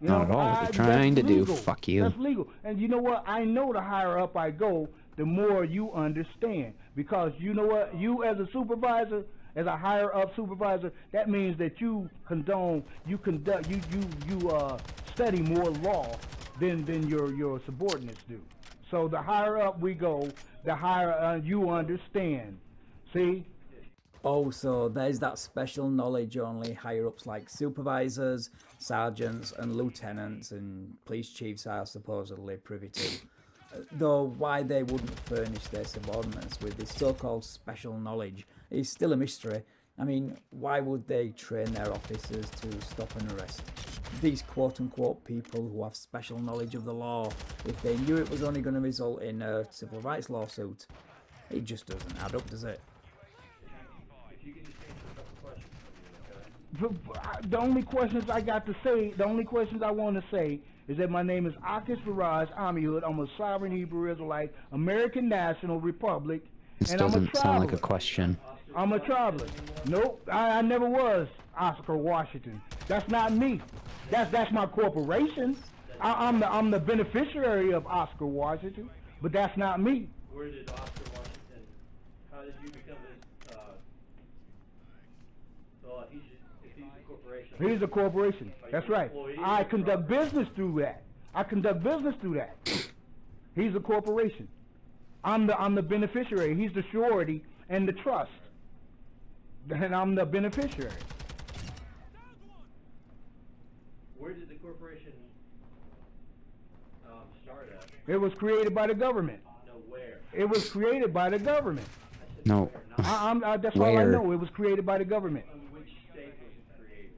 You Not know, at all. What you're trying to do. Fuck you. That's legal. And you know what? I know the higher up I go, the more you understand. Because you know what? You as a supervisor, as a higher up supervisor, that means that you study more law than your subordinates do. So the higher up we go, the higher you understand. See? Also, there's that special knowledge only higher ups like supervisors, sergeants, and lieutenants and police chiefs are supposedly privy to. Though why they wouldn't furnish their subordinates with this so-called special knowledge is still a mystery. I mean, why would they train their officers to stop and arrest these quote-unquote people who have special knowledge of the law if they knew it was only going to result in a civil rights lawsuit? It just doesn't add up, does it? The only questions I got to say, the only questions I want to say is that my name is Akis Faraj Amihud. I'm a sovereign Hebrew Israelite, American National Republic, This and I'm a doesn't traveler. sound like a question. I'm a traveler. Nope, I never was Oscar Washington. That's not me. That's my corporation. I'm the beneficiary of Oscar Washington, but that's not me. Where did Oscar Washington? How did you become his? So if he's a corporation. He's a corporation. That's right. I conduct business through that. He's a corporation. I'm the beneficiary. He's the surety and the trust, and I'm the beneficiary. Where did the corporation start at? It was created by the government. No, where? It was created by the government. No. That's all I Where? know. It was created by the government. In which state was it created?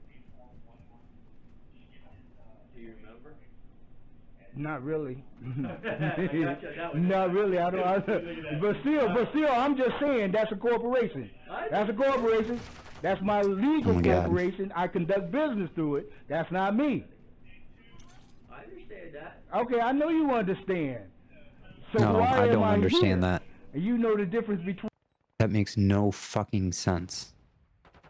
Do you remember? Not really. That was Not really. I don't. But still, I'm just saying that's a corporation. That's a corporation. That's my legal Oh my God. corporation. I conduct business through it. That's not me. I understand that. Okay, I know you understand. So No, why I am don't I understand here? that. And you know the difference That makes no fucking sense.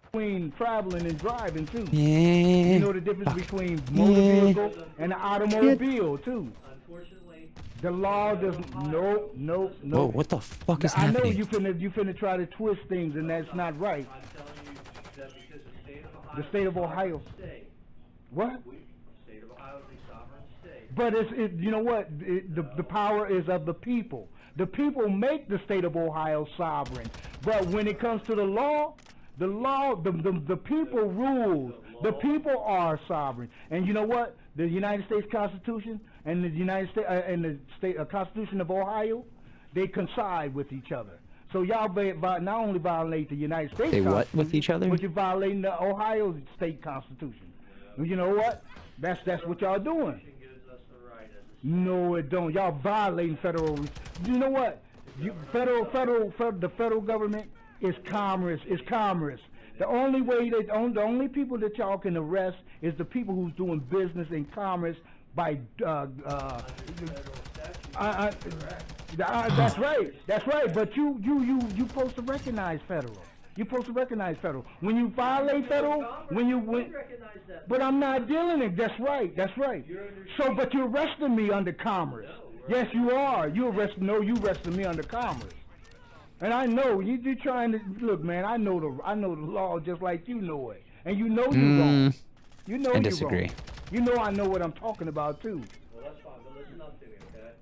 between traveling and driving too. Yeah. You know the difference between motor vehicle and an automobile too. Unfortunately, The law doesn't. Nope. Whoa, what the fuck is I know happening? you finna try to twist things, and that's not right. I'm telling you that because The state of Ohio. state, What? the state of Ohio is a sovereign state. But you know what? The power is of the people. The people make the state of Ohio sovereign. But when it comes to the law, the people rules. The people are sovereign. And you know what? The United States Constitution and the United States and the state Constitution of Ohio, they coincide with each other. So y'all not only violate the United States They what Constitution, with each other? but you're violating the Ohio state Constitution. You know what? That's what y'all doing. No, it don't. Y'all violating federal. You know what? The federal government is commerce. Is commerce. The only way the only people that y'all can arrest is the people who's doing business in commerce by. That's right. That's right. But you supposed to recognize federal. You're supposed to recognize federal. When you violate federal, but I'm not dealing it. That's right. That's right. So, but you're arresting me under commerce. Yes, you are. You arresting me under commerce. And I know you're trying to look, man. I know the law just like you know it, and you know you're wrong. You know I you're disagree. wrong. You know I know what I'm talking about too. Well, that's fine, but listen up to me, okay?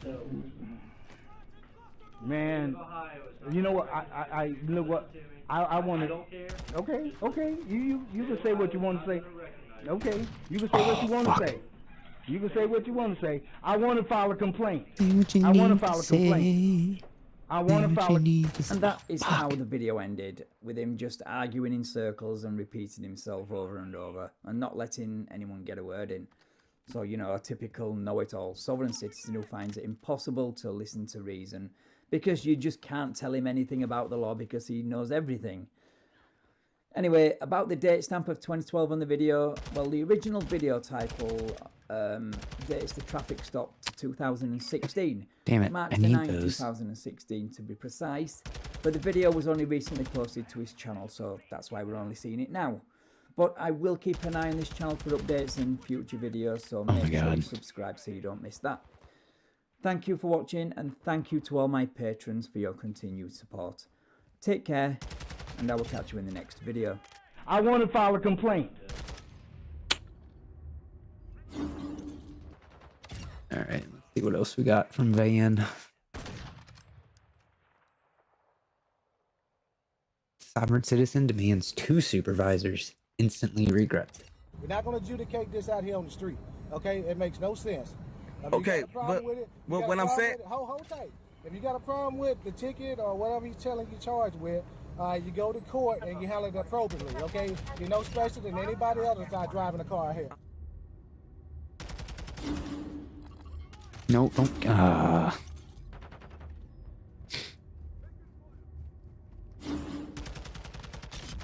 So, Man, you know what? I you know what? I want I to. don't care. Okay. You can say what you want to say. Okay, you can say what you want to say. You can say what you want to say. I want to file a complaint. I want to file a complaint. I want to file a. And that is how the video ended, with him just arguing in circles and repeating himself over and over, and not letting anyone get a word in. So, you know, a typical know-it-all sovereign citizen who finds it impossible to listen to reason, because you just can't tell him anything about the law because he knows everything. Anyway, about the date stamp of 2012 on the video, well, the original video title dates the traffic stop to 2016. Damn it, March I the need 9th, those. 2016 to be precise. But the video was only recently posted to his channel, so that's why we're only seeing it now. But I will keep an eye on this channel for updates and future videos, so make sure you subscribe so you don't miss that. Thank you for watching, and thank you to all my patrons for your continued support. Take care, and I will catch you in the next video. I want to file a complaint. All right, let's see what else we got from Van. Sovereign citizen demands 2 supervisors. Instantly regret. We're not going to adjudicate this out here on the street. Okay, it makes no sense. If Okay, you got a problem with it, but when I'm saying, hold tight. If you got a problem with the ticket or whatever he's telling you charged with, you go to court and you handle it appropriately. Okay, you're no special than anybody else that's not driving a car here. No, don't.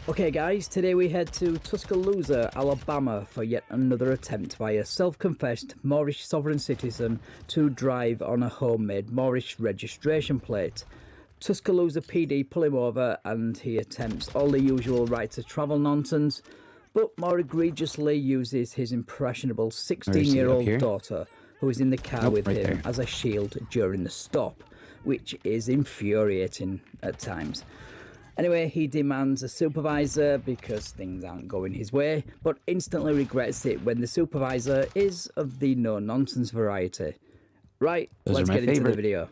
Okay guys, today we head to Tuscaloosa, Alabama for yet another attempt by a self-confessed Moorish sovereign citizen to drive on a homemade Moorish registration plate. Tuscaloosa PD pull him over and he attempts all the usual right to travel nonsense, but more egregiously uses his impressionable 16-year-old daughter who is in the car with him as a shield during the stop, which is infuriating at times. Anyway, he demands a supervisor because things aren't going his way, but instantly regrets it when the supervisor is of the no-nonsense variety. Right, let's get into the video.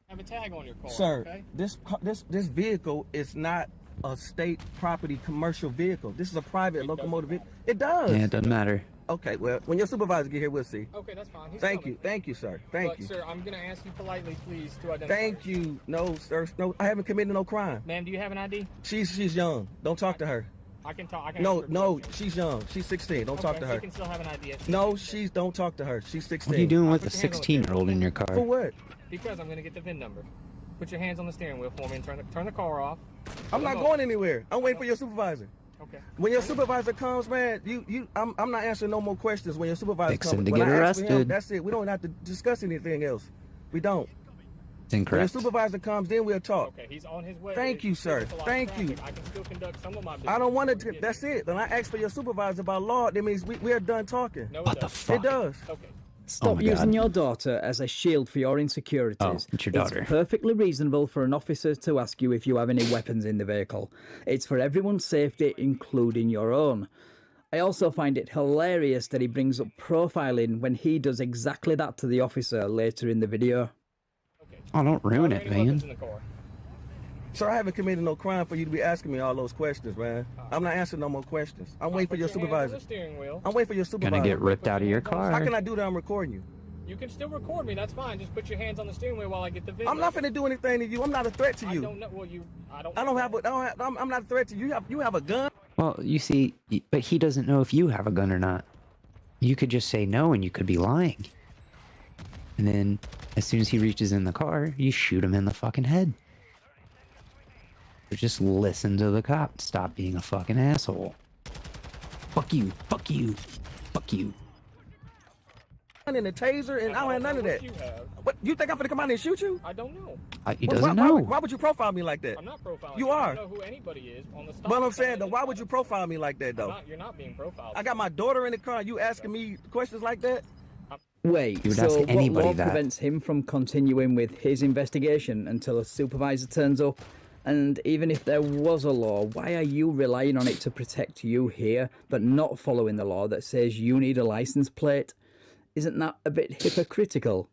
Have a tag on your car, sir, okay? this vehicle is not a state property commercial vehicle. This is a private locomotive vehicle. It does. Yeah, it doesn't matter. Okay, well, when your supervisor get here, we'll see. Okay, that's fine. Thank you, sir. Thank you. Sir, I'm gonna ask you politely, please, to identify. Thank you. No, sir. No, I haven't committed no crime. Ma'am, do you have an ID? She's young. Don't talk to her. I can talk. No, she's young. She's 16. Don't talk to her. She can still have an ID. No, don't talk to her. She's 16. What are you doing with a 16-year-old in your car? For what? Because I'm gonna get the VIN number. Put your hands on the steering wheel for me and turn the car off. I'm not going anywhere. I'm waiting for your supervisor. Okay. When your supervisor comes, man, I'm not answering no more questions. When your supervisor comes, him to get arrested. Him, that's it. We don't have to discuss anything else. We don't. It's incorrect. When your supervisor comes, then we'll talk. Okay, he's on his way. Thank you, sir. Thank you. I can still conduct some of my business. I don't want to. That's it. When I ask for your supervisor by law, that means we are done talking. No, what the fuck? It does. Okay. Stop using your daughter as a shield for your insecurities. Oh, it's your daughter. It's perfectly reasonable for an officer to ask you if you have any weapons in the vehicle. It's for everyone's safety, including your own. I also find it hilarious that he brings up profiling when he does exactly that to the officer later in the video. Okay. Oh, don't ruin it, man. Sir, I haven't committed no crime for you to be asking me all those questions, man. I'm not answering no more questions. I'm waiting for your supervisor. I'm waiting for your supervisor. Gonna get ripped out of your car. How can I do that? I'm recording you. You can still record me. That's fine. Just put your hands on the steering wheel while I get the video. I'm not finna do anything to you. I'm not a threat to you. I don't know. Well, I'm not a threat to you. You have a gun. Well, you see, but he doesn't know if you have a gun or not. You could just say no, and you could be lying. And then, as soon as he reaches in the car, you shoot him in the fucking head. Or just listen to the cop. Stop being a fucking asshole. Fuck you. Fuck you. Fuck you. And a taser, and I don't have none of that. What, you think I'm gonna come out and shoot you? I don't know. He doesn't know. Why would you profile me like that? I'm not profiling. You are. I don't know who anybody is on the stop. But I'm saying, though, why would you profile me like that, though? You're not being profiled. I got my daughter in the car. You asking me questions like that? Wait, so what law prevents him from continuing with his investigation until a supervisor turns up? And even if there was a law, why are you relying on it to protect you here, but not following the law that says you need a license plate? Isn't that a bit hypocritical?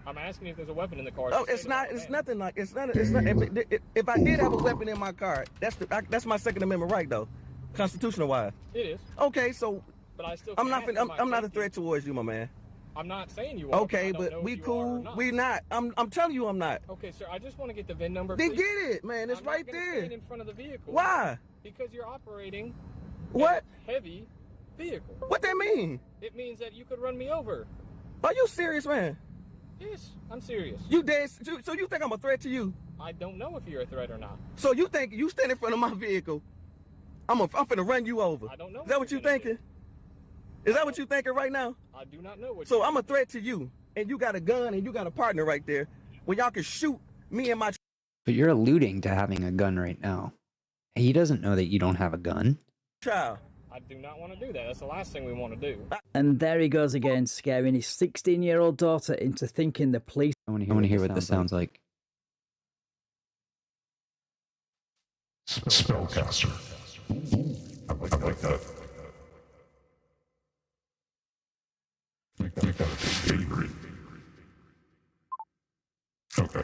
I'm asking if there's a weapon in the car. Oh, it's not. It's nothing like. It's not. If I did have a weapon in my car, that's my Second Amendment right, though, constitutional wise. It is. Okay, so. But I still. I'm not a threat towards you, my man. I'm not saying you are. Okay, but we cool. We not. I'm telling you, I'm not. Okay, sir. I just want to get the VIN number. Then get it, man. It's right there. Stand in front of the vehicle. Why? Because you're operating. What? A heavy vehicle. What that mean? It means that you could run me over. Are you serious, man? Yes, I'm serious. You dead? So you think I'm a threat to you? I don't know if you're a threat or not. So you think you stand in front of my vehicle? I'm finna run you over. I don't know. Is that what you thinking? Is that what you thinking right now? I do not know what. So I'm a threat to you, and you got a gun, and you got a partner right there, where y'all can shoot me and my. But you're alluding to having a gun right now. He doesn't know that you don't have a gun. Child. I do not want to do that. That's the last thing we want to do. And there he goes again, scaring his 16-year-old daughter into thinking the police. I want to hear what this sounds like. Spellcaster. I like that. We got a favorite. Okay.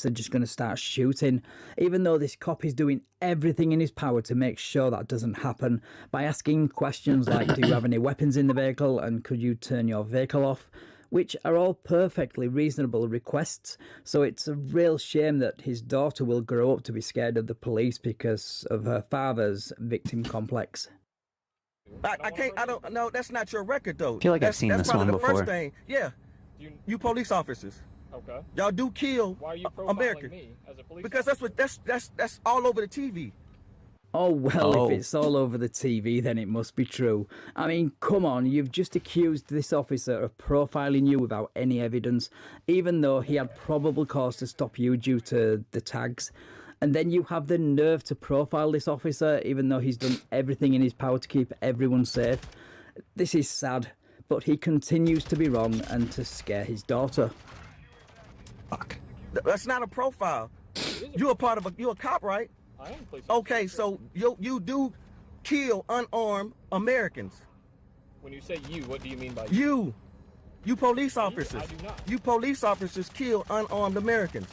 officer just going to start shooting, even though this cop is doing everything in his power to make sure that doesn't happen by asking questions like, do you have any weapons in the vehicle and could you turn your vehicle off? Which are all perfectly reasonable requests. So it's a real shame that his daughter will grow up to be scared of the police because of her father's victim complex. I don't know. That's not your record, though. I feel like I've seen this one the before. First thing. Yeah. You police officers. Okay. Y'all do kill Why are you profiling Americans. me as a police Because that's all over the TV. Oh, well, if it's all over the TV, then it must be true. I mean, come on, you've just accused this officer of profiling you without any evidence, even though he had probable cause to stop you due to the tags. And then you have the nerve to profile this officer, even though he's done everything in his power to keep everyone safe. This is sad, but he continues to be wrong and to scare his daughter. Fuck. That's not a profile. You're a cop, right? I am a police Okay, so you do kill unarmed Americans. When you say you, what do you mean by you? You police officers. I do not. You police officers kill unarmed Americans.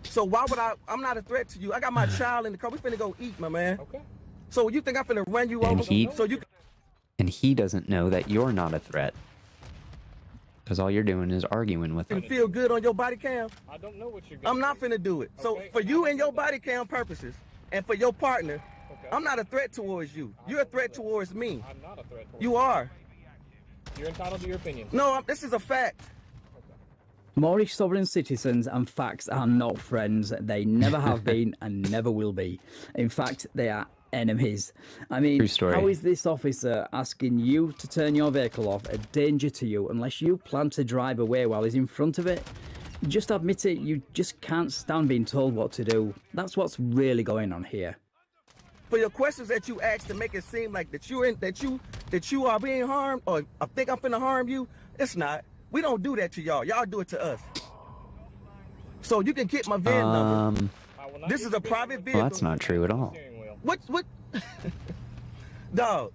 So why would I'm not a threat to you. I got my child in the car. We finna go eat, my man. Okay. So you think I'm finna run you And over? he doesn't know that you're not a threat. Because all you're doing is arguing with him. You feel good on your body cam? I don't know what you're I'm not finna do it. So for you and your body cam purposes, and for your partner, I'm not a threat towards you. You're a threat towards me. I'm not a threat towards you. Are. You're entitled to your opinion. No, this is a fact. Moorish sovereign citizens and facts are not friends. They never have been and never will be. In fact, they are enemies. I mean, True story. how is this officer asking you to turn your vehicle off a danger to you unless you plan to drive away while he's in front of it? Just admit it, you just can't stand being told what to do. That's what's really going on here. For your questions that you ask to make it seem like that you are being harmed, or I think I'm finna harm you, it's not. We don't do that to y'all. Y'all do it to us. So you can get my VIN number. This is a private vehicle. Well, that's not true at all. What? Dog,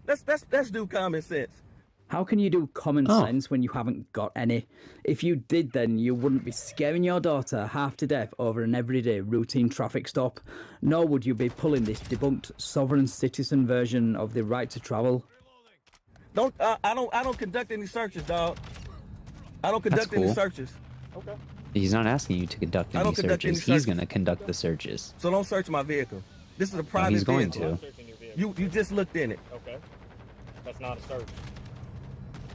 let's do common sense. How can you do common sense when you haven't got any? If you did, then you wouldn't be scaring your daughter half to death over an everyday routine traffic stop, nor would you be pulling this debunked sovereign citizen version of the right to travel. I don't conduct any searches, dog. I don't conduct any searches. Okay. He's not asking you to conduct any searches. He's going to conduct the searches. So don't search my vehicle. This is a private he's going vehicle. to. You just looked in it. Okay. That's not a search.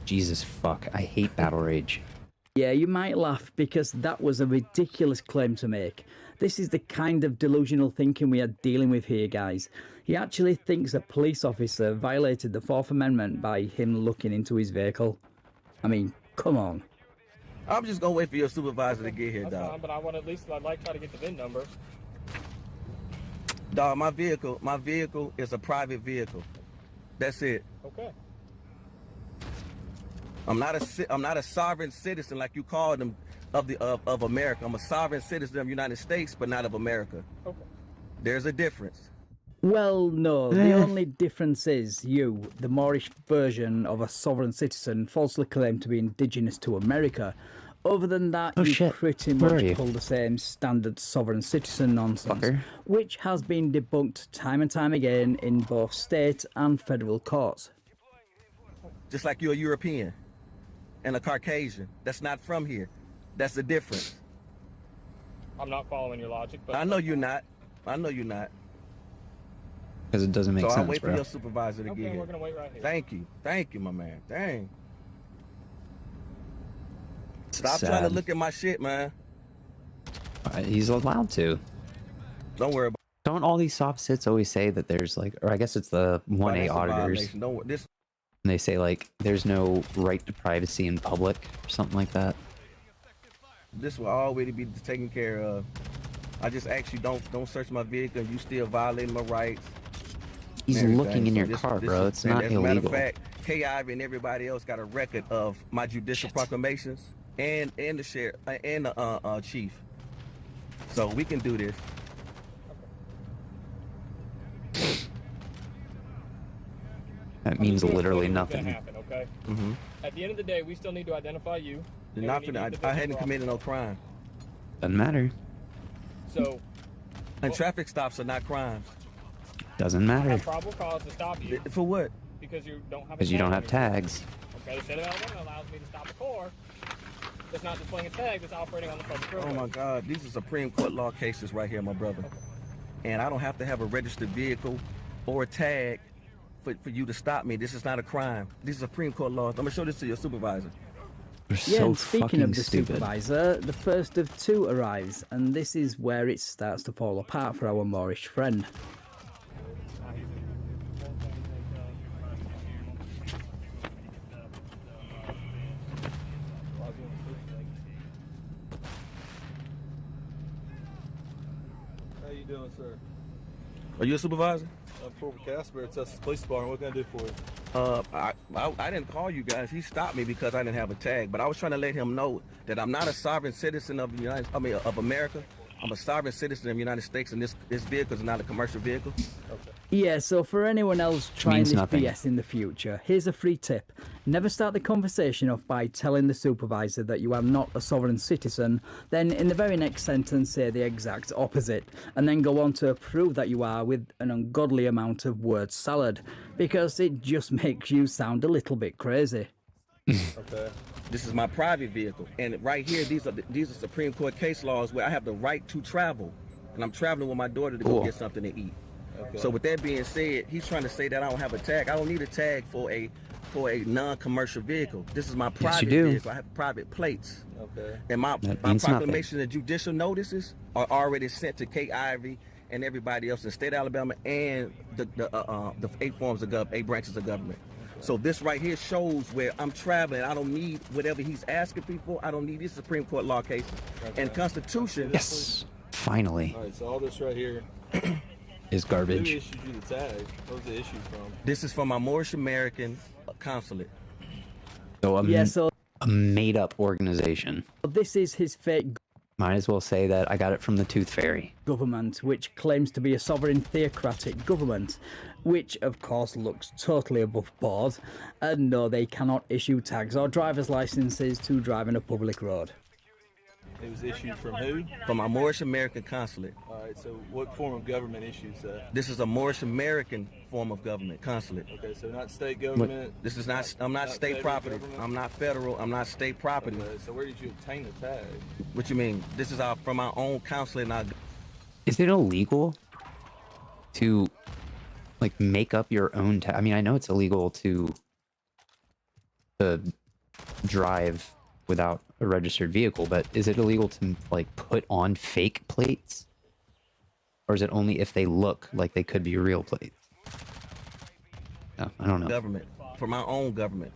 Jesus fuck. I hate battle rage. Yeah, you might laugh because that was a ridiculous claim to make. This is the kind of delusional thinking we are dealing with here, guys. He actually thinks a police officer violated the Fourth Amendment by him looking into his vehicle. I mean, come on. I'm just gonna wait for your supervisor to get here, That's dog. fine, but I want I'd like try to get the VIN number. Dog, my vehicle is a private vehicle. That's it. Okay. I'm not a sovereign citizen like you call them of America. I'm a sovereign citizen of the United States, but not of America. Okay. There's a difference. Well, no. The only difference is you, the Moorish version of a sovereign citizen, falsely claimed to be indigenous to America. Other than that, you pretty much pull the same standard sovereign citizen nonsense, which has been debunked time and time again in both state and federal courts. Just like you're a European and a Caucasian. That's not from here. That's the difference. I'm not following your logic, but I know you're not. I know you're not. Because it doesn't make sense, So I'll wait bro. for your supervisor to okay, get here. we're gonna wait right here. Thank you, my man. Dang. Stop Sad. trying to look at my shit, man. He's allowed to. Don't worry about it. Don't all these SovCits always say that there's like, or I guess it's the 1A auditors. And they say like, there's no right to privacy in public or something like that. This will already be taken care of. I just ask you, don't search my vehicle. You still violating my rights. He's looking in your car, bro. It's not illegal. As a matter of fact, K-Ivy and everybody else got a record of my judicial proclamations and the sheriff and the chief. So we can do this. That means literally nothing. Happen, okay? Mm-hmm. At the end of the day, we still need to identify you. I hadn't committed no crime. Doesn't matter. So. And traffic stops are not crimes. Doesn't I matter. have probable cause to stop you. For what? Because you don't have. Because you don't have tags. Okay, the state of Alabama allows me to stop a car that's not displaying a tag that's operating on the public roadway. Oh my God, these are Supreme Court law cases right here, my brother. And I don't have to have a registered vehicle or a tag for you to stop me. This is not a crime. These are Supreme Court laws. I'm gonna show this to your supervisor. Yeah, and speaking of the supervisor, the first of two arrives, and this is where it starts to fall apart for our Moorish friend. How you doing, sir? Are you a supervisor? I'm Corporal Casper. It's us, police department. What can I do for you? I didn't call you guys. He stopped me because I didn't have a tag. But I was trying to let him know that I'm not a sovereign citizen of the of America. I'm a sovereign citizen of the United States, and this vehicle is not a commercial vehicle. Okay. Yeah, so for anyone else trying Means this nothing. BS in the future, here's a free tip. Never start the conversation off by telling the supervisor that you are not a sovereign citizen, then in the very next sentence say the exact opposite, and then go on to prove that you are with an ungodly amount of word salad, because it just makes you sound a little bit crazy. Okay. This is my private vehicle, and right here, these are Supreme Court case laws where I have the right to travel, and I'm traveling with my daughter to go get something to eat. Okay. So with that being said, he's trying to say that I don't have a tag. I don't need a tag for a non-commercial vehicle. This is my private vehicle. I have private plates. Okay. And my proclamation and judicial notices are already sent to Kate Ivey and everybody else in the state of Alabama and the 8 branches of government. So this right here shows where I'm traveling. I don't need whatever he's asking me for. I don't need these Supreme Court law cases. Okay. And Constitution. Yes, finally. All right, so all this right here is garbage. Who issued you the tag? What was the issue from? This is from my Moorish American consulate. So so a made-up organization. This is his fake Might as well say that I got it from the Tooth Fairy. government, which claims to be a sovereign theocratic government, which of course looks totally above board, and no, they cannot issue tags or driver's licenses to drive in a public road. It was issued from who? From my Moorish American consulate. All right, so what form of government issues that? This is a Moorish American form of government, consulate. Okay, so not state government. This is not. I'm not state property. Government? I'm not federal. I'm not state property. Okay, so where did you obtain the tag? What you mean? This is from our own consulate. Is it illegal to like make up your own I mean, I know it's illegal to drive without a registered vehicle, but is it illegal to like put on fake plates? Or is it only if they look like they could be real plates? No, I don't know. Government, for my own government,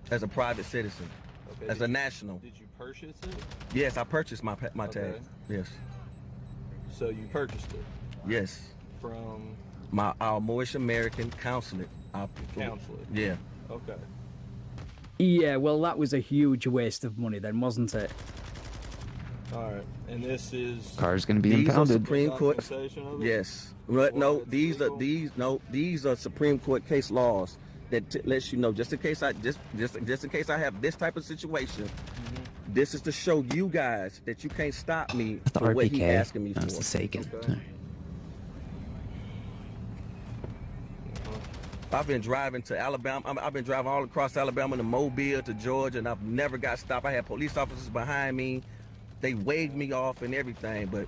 as a private citizen, Okay, as a national. Did you purchase it? Yes, I purchased my tag. Okay. Yes. So you purchased it Yes. from Our Moorish American consulate. consulate? Yeah. Okay. Yeah, well, that was a huge waste of money then, wasn't it? All right, and this is Car's gonna be These are impounded. Supreme Court. documentation of it? Yes. But no, it's these are legal? these are Supreme Court case laws that lets you know just in case I have this type of situation. This is to show you guys that you can't stop me The for what he's RPK. asking me That's for. the Sagan. Okay. I've been driving to Alabama. I've been driving all across Alabama to Mobile to Georgia, and I've never got stopped. I had police officers behind me. They waved me off and everything. But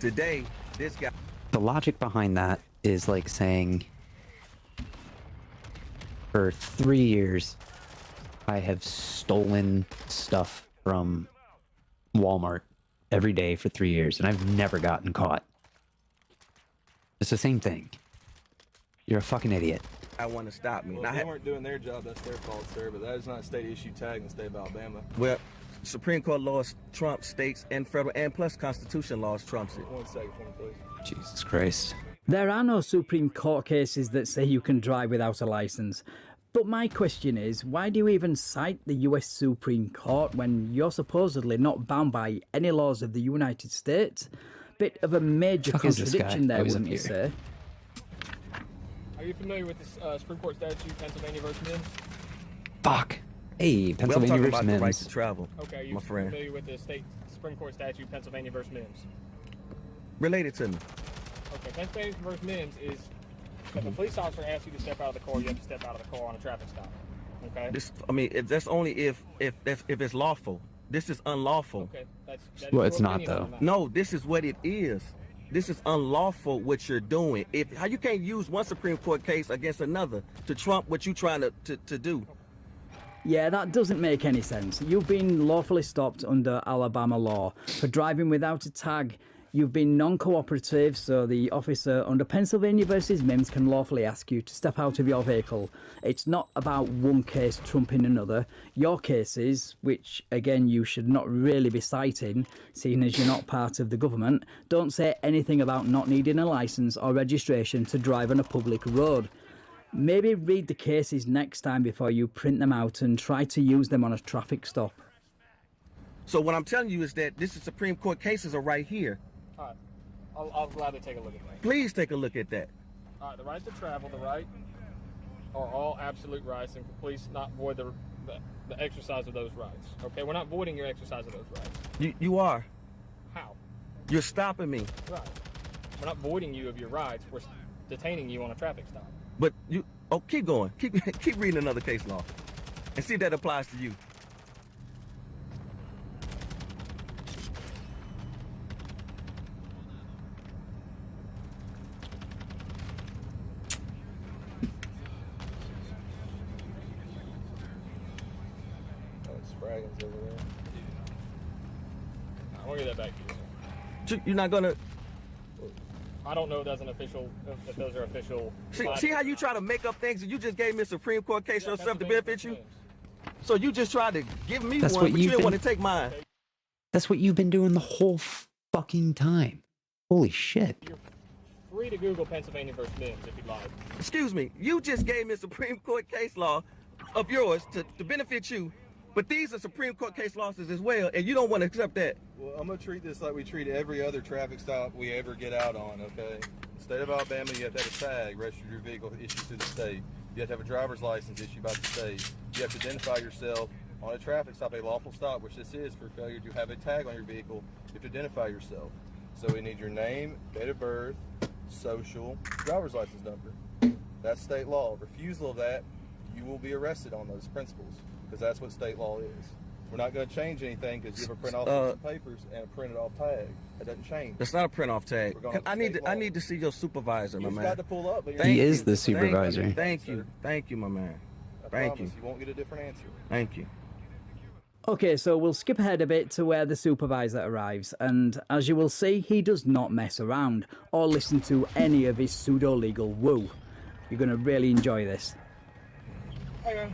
today, this guy. The logic behind that is like saying, for 3 years, I have stolen stuff from Walmart every day for 3 years, and I've never gotten caught. It's the same thing. You're a fucking idiot. I want to stop me. Well, if they weren't doing their job, that's their fault, sir. But that is not a state issue tag in the state of Alabama. Well, Supreme Court laws trump states and federal, and plus Constitution laws trumps it. 1 second for me, please. Jesus Christ. There are no Supreme Court cases that say you can drive without a license. But my question is, why do you even cite the US Supreme Court when you're supposedly not bound by any laws of the United States? Bit of a major Fuck is this guy? contradiction there, Oh, he's up wouldn't you here. say? Are you familiar with this Supreme Court statute, Pennsylvania versus Mims? Fuck. Hey, Pennsylvania talking versus about the right Mims. to travel. Okay, are you my friend. familiar with the state Supreme Court statute, Pennsylvania versus Mims? Relate it to me. Okay, Pennsylvania versus Mims is if a police officer asks you to step out of the car, you have to step out of the car on a traffic stop. Okay. That's only if it's lawful. This is unlawful. Okay, that Well, is it's your not, opinion on though. that. No, this is what it is. This is unlawful what you're doing. How you can't use one Supreme Court case against another to trump what you're trying to do. Yeah, that doesn't make any sense. You've been lawfully stopped under Alabama law for driving without a tag. You've been non-cooperative, so the officer under Pennsylvania versus Mims can lawfully ask you to step out of your vehicle. It's not about one case trumping another. Your cases, which again you should not really be citing, seeing as you're not part of the government, don't say anything about not needing a license or registration to drive on a public road. Maybe read the cases next time before you print them out and try to use them on a traffic stop. So what I'm telling you is that this is Supreme Court cases are right here. All right, I'll gladly take a look at that. Please take a look at that. All right, the right to travel, the right are all absolute rights, and police not void the exercise of those rights. Okay, we're not voiding your exercise of those rights. You are. How? You're stopping me. Right. We're not voiding you of your rights. We're detaining you on a traffic stop. But keep going. Keep reading another case law, and see if that applies to you. Spraggins over there. I'm gonna get that back to you. You're not gonna. I don't know if that's an official. If those are official. See how you try to make up things, and you just gave me a Supreme Court case yourself to benefit you. So you just tried to give me That's one, what but you you've didn't want to been- take mine. That's what you've been doing the whole fucking time. Holy shit. You're free to Google Pennsylvania versus Mims if you'd like. Excuse me, you just gave me a Supreme Court case law of yours to benefit you, but these are Supreme Court case losses as well, and you don't want to accept that. Well, I'm gonna treat this like we treat every other traffic stop we ever get out on, okay? In the state of Alabama, you have to have a tag registered to your vehicle issued to the state. You have to have a driver's license issued by the state. You have to identify yourself on a traffic stop, a lawful stop, which this is for failure to have a tag on your vehicle. You have to identify yourself. So we need your name, date of birth, social, driver's license number. That's state law. Refusal of that, you will be arrested on those principles, because that's what state law is. We're not going to change anything because you have a print off some papers and a printed off tag. That doesn't change. That's not a print off tag. I need to see your supervisor, my You've man. got to pull up. But He is the supervisor. Thank you, my man. Thank you. You won't get a different answer. Thank you. Okay, so we'll skip ahead a bit to where the supervisor arrives, and as you will see, he does not mess around or listen to any of his pseudo-legal woo. You're going to really enjoy this. Hey, man.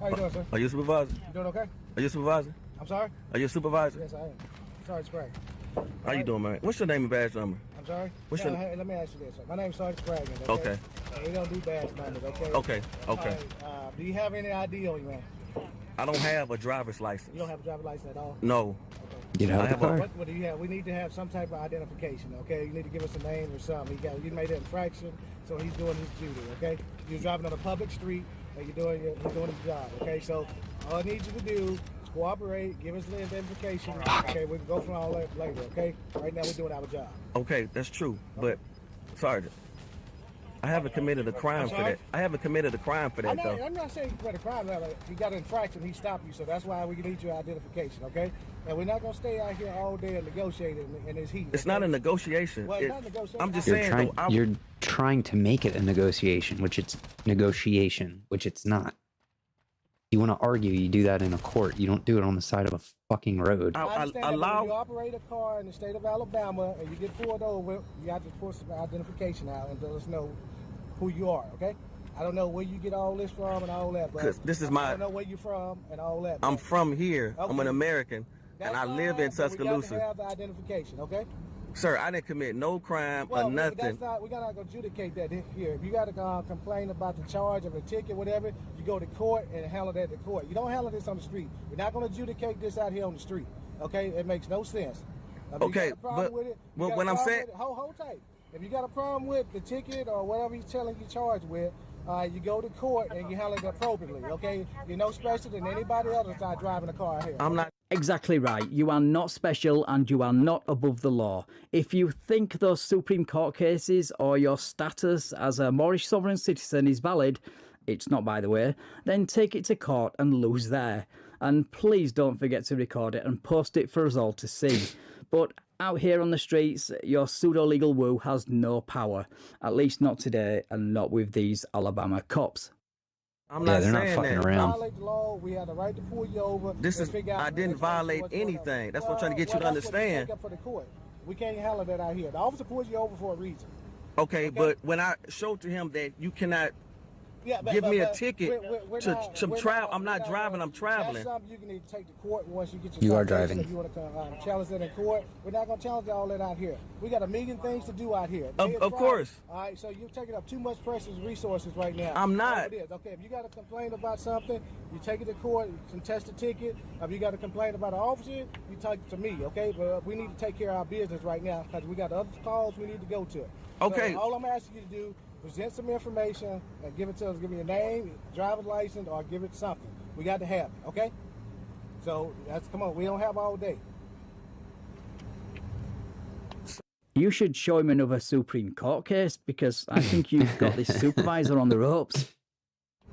How you doing, sir? Are you a supervisor? You doing okay? Are you a supervisor? I'm sorry? Are you a supervisor? Yes, I am. Sergeant Sprague. How you doing, man? What's your name and badge number? I'm sorry? What's No, your... hey, let me ask you this. My name's Sergeant Sprague. Okay. We don't do badge numbers, okay? Okay. All right, do you have any ID on you, man? I don't have a driver's license. You don't have a driver's license at all? No. Get out of the car. What do you have? We need to have some type of identification, okay? You need to give us a name or something. You made an infraction, so he's doing his duty, okay? You're driving on a public street, and he's doing his job, okay? So all I need you to do is cooperate, give us the identification, okay? We can go from all that later, okay? Right now we're doing our job. Okay, that's true, but Sergeant, I haven't committed a crime for that. I haven't committed a crime for that, though. I'm not saying you committed a crime. You got an infraction, he stopped you, so that's why we need your identification, okay? And we're not going to stay out here all day and negotiate in this heat. It's not a negotiation. Well, it's not a negotiation. I'm just saying, you're trying to make it a negotiation, which it's not. You want to argue, you do that in a court. You don't do it on the side of a fucking road. I understand that when you operate a car in the state of Alabama and you get pulled over, you have to pull some identification out and let us know who you are, okay? I don't know where you get all this from and all that, but this is I don't know where you're from and all that. I'm from here. Okay. I'm an American, and I live in Tuscaloosa. We got to have the identification, okay? Sir, I didn't commit no crime or nothing. We're not going to adjudicate that here. If you got to complain about the charge of a ticket, whatever, you go to court and handle that at court. You don't handle this on the street. We're not going to adjudicate this out here on the street, okay? It makes no sense. Okay, but when I'm saying... Hold tight. If you got a problem with the ticket or whatever he's telling you charged with, you go to court and you handle it appropriately, okay? You're no special than anybody else that's not driving a car here. I'm not... Exactly right. You are not special and you are not above the law. If you think those Supreme Court cases or your status as a Moorish sovereign citizen is valid, it's not by the way, then take it to court and lose there. And please don't forget to record it and post it for us all to see. But out here on the streets, your pseudo-legal woo has no power. At least not today and not with these Alabama cops. I'm Yeah, not they're not saying fucking that. around. Violate the law. We have the right to pull you over. This and is, figure out I didn't violate what's going on. anything. That's what I'm trying to get you to That's what we understand. take up for the court. We can't handle that out here. The officer pulls you over for a reason. Okay, but when I showed to him that you cannot Yeah, give me a but ticket to travel, I'm not driving, I'm traveling. That's something you can need to take to court once you get your You are citation. driving. If you want to challenge that in court, we're not going to challenge all that out here. We got a million things to do out here. Of course. All right, so you're taking up too much precious resources right now. I'm not. That's what it is. Okay, if you got to complain about something, you take it to court, you contest a ticket. If you got to complain about an officer, you take it to me, okay? But we need to take care of our business right now because we got other calls we need to go to. Okay. So all I'm asking you to do, present some information and give it to us. Give me your name, driver's license, or give it something. We got to have it, okay? So come on. We don't have all day. You should show him another Supreme Court case because I think you've got this supervisor on the ropes.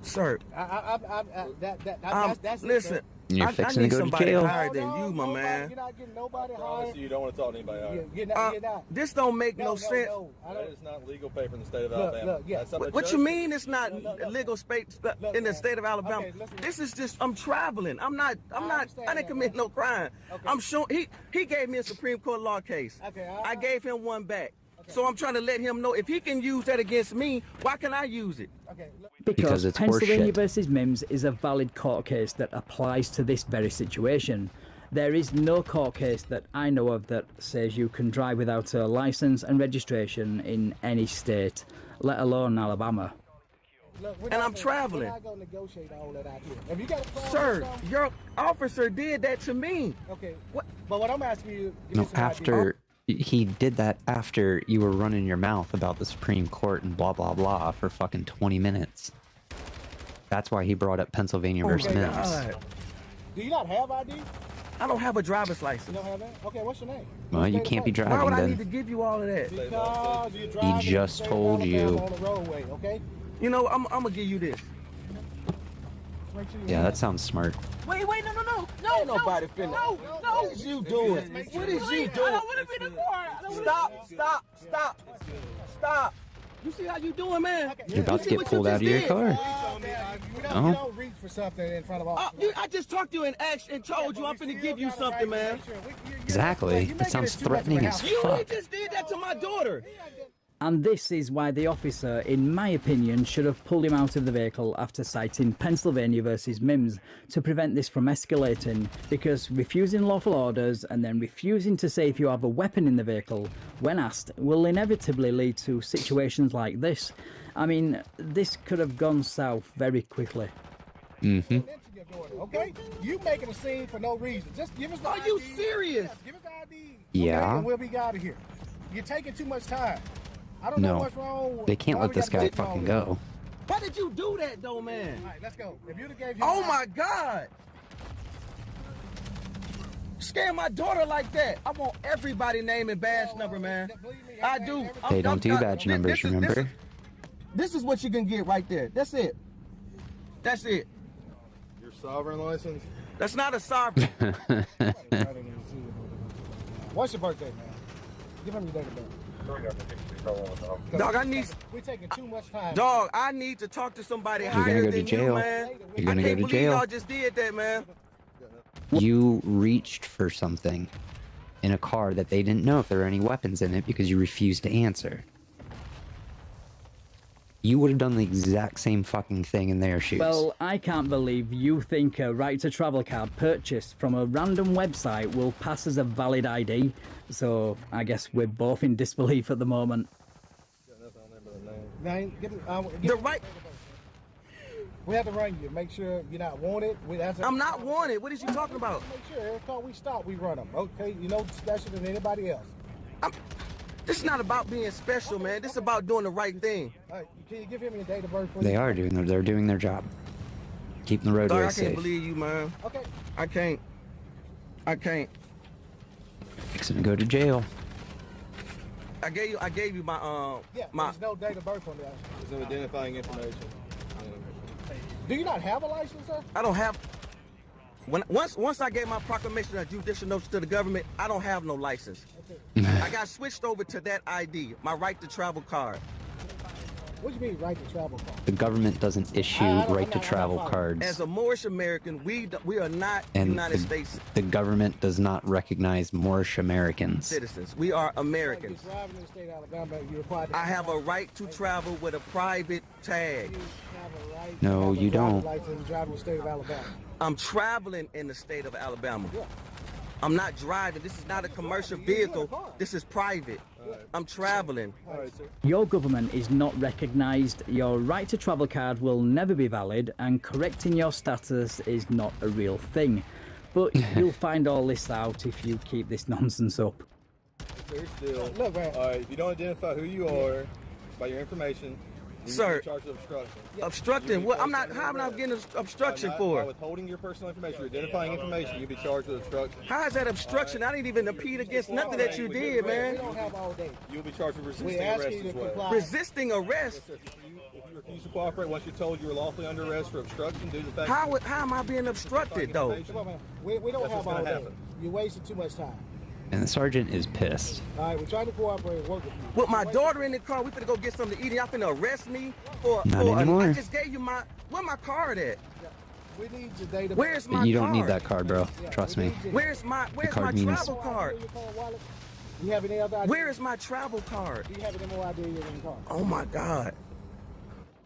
Sir, That's listen. it, You're I fixing need to go to somebody jail. higher than you, my man. You're not getting nobody Honestly, hired. you don't want to talk to anybody higher. You're not. This don't make no sense. That is not legal paper in the state of Look, Alabama. look, yeah. That's something What the you judge- mean it's not legal space in the state of Alabama? Okay, listen. This is just, I'm traveling. I understand didn't that, commit man. no crime. Okay. I'm sure he gave me a Supreme Court law case. Okay, I gave him one back. So I'm trying to let him know if he can use that against me, why can I use it? Okay. Because it's Pennsylvania horseshit. versus Mims is a valid court case that applies to this very situation. There is no court case that I know of that says you can drive without a license and registration in any state, let alone Alabama. Look, And I'm traveling. We're not going to negotiate all that out here. If you got a problem Sir, with something- your officer did that to me. Okay. What? But what I'm asking you, give No, me some after he did that after you were running your mouth about the Supreme Court and blah blah blah for fucking 20 minutes. That's why he brought up Pennsylvania versus Mims. ID. Do you not have ID? I don't have a driver's license. You don't have that? Okay, what's your name? Well, you can't be Why driving would I need to then. give you all of that? Because you're driving just in the state of told you. Alabama on the roadway, okay? You know, I'm gonna give you this. Make sure you Yeah, have that sounds smart. Wait, no, ain't nobody finna. What is you doing? What is you doing? Stop. You see how you doing, man? You're about to see get what pulled you out of just your did? car. You Oh. don't reach for something in front of all. I just talked to you and asked and told you I'm finna give you something, man. Exactly. It sounds threatening as You fuck. just did that to my daughter. And this is why the officer, in my opinion, should have pulled him out of the vehicle after citing Pennsylvania versus Mims to prevent this from escalating, because refusing lawful orders and then refusing to say if you have a weapon in the vehicle when asked will inevitably lead to situations like this. I mean, this could have gone south very quickly. Mm-hmm. Okay? You making a scene for no reason. Just give us the Are ID. you serious? Give us the ID. Yeah. Okay, and we'll be out of here. You're taking too much time. I don't know No, what's wrong. they can't Why let we this gotta guy keep on fucking with go. Why did you do that, though, man? All right, let's go. If you'd have gave him Oh my God! Scare my daughter like that. I want everybody name and badge number, man. I do. They don't do badge numbers, remember? This is what you can get right there. That's it. That's it. Your sovereign license? That's not a sovereign. What's your birthday, man? Give him your date of birth. Dog, I need. We're taking too much time. Dog, I need to talk to somebody You're gonna higher go to than jail. you, man. You're gonna I go can't to believe jail. y'all just did that, man. You reached for something in a car that they didn't know if there were any weapons in it because you refused to answer. You would have done the exact same fucking thing in their shoes. Well, I can't believe you think a right to travel card purchased from a random website will pass as a valid ID. So I guess we're both in disbelief at the moment. Name, The right. We have to run you. Make sure you're not wanted. I'm not wanted. What is you talking about? Make sure every car we stop, we run them. Okay, you know, special than anybody else. This is not about being special, man. This is about doing the right thing. All right, can you give him your date of birth? They are doing their job. Keeping the Dog, roadways I can't safe. believe you, man. Okay. I can't. I can't. Fixing to go to jail. I gave you my my. There's no date of birth on there. There's no identifying information. Do you not have a license, sir? I don't have. Once I gave my proclamation of judicial notice to the government, I don't have no license. I got switched over to that ID, my right to travel card. What do you mean right to travel card? The government doesn't issue right to travel cards. As a Moorish American, we are not And United States the government does not recognize Moorish Americans. citizens. We are Americans. Driving in the state of Alabama, you're required to I have a right to travel with a private tag. No, you don't. license driving in the state of Alabama. I'm traveling in the state of Alabama. I'm not driving. This is not a commercial vehicle. This is private. I'm traveling. Your government is not recognised, your right to travel card will never be valid, and correcting your status is not a real thing. But you'll find all this out if you keep this nonsense up. There's still. Look, man. All right, if you don't identify who you are by your information, you Sir, be charged with obstruction. Obstructing? What? I'm not. How am I getting obstruction for? By withholding your personal information, your identifying information, you'll be charged with obstruction. How is that obstruction? I didn't even appeal against nothing that you did, man. We don't have all day. You'll be charged with resisting We ask arrest you to as well. comply. Resisting arrest? If you refuse to cooperate once you're told you're lawfully under arrest for obstruction due to the fact How am I being obstructed though? Come on, man. We don't That's have what's all gonna day. happen. You're wasting too much time. And the sergeant is pissed. All right, we're trying to cooperate and work with you. With my daughter in the car, we finna go get something to eat. Y'all finna arrest me for Not I anymore. just gave you where my card at? We need your data. Where's my You don't card? need that card, bro. Trust me. Where's my card means- travel card? You have any other ID? Where is my travel card? Do you have an MOID in your car? Oh my God.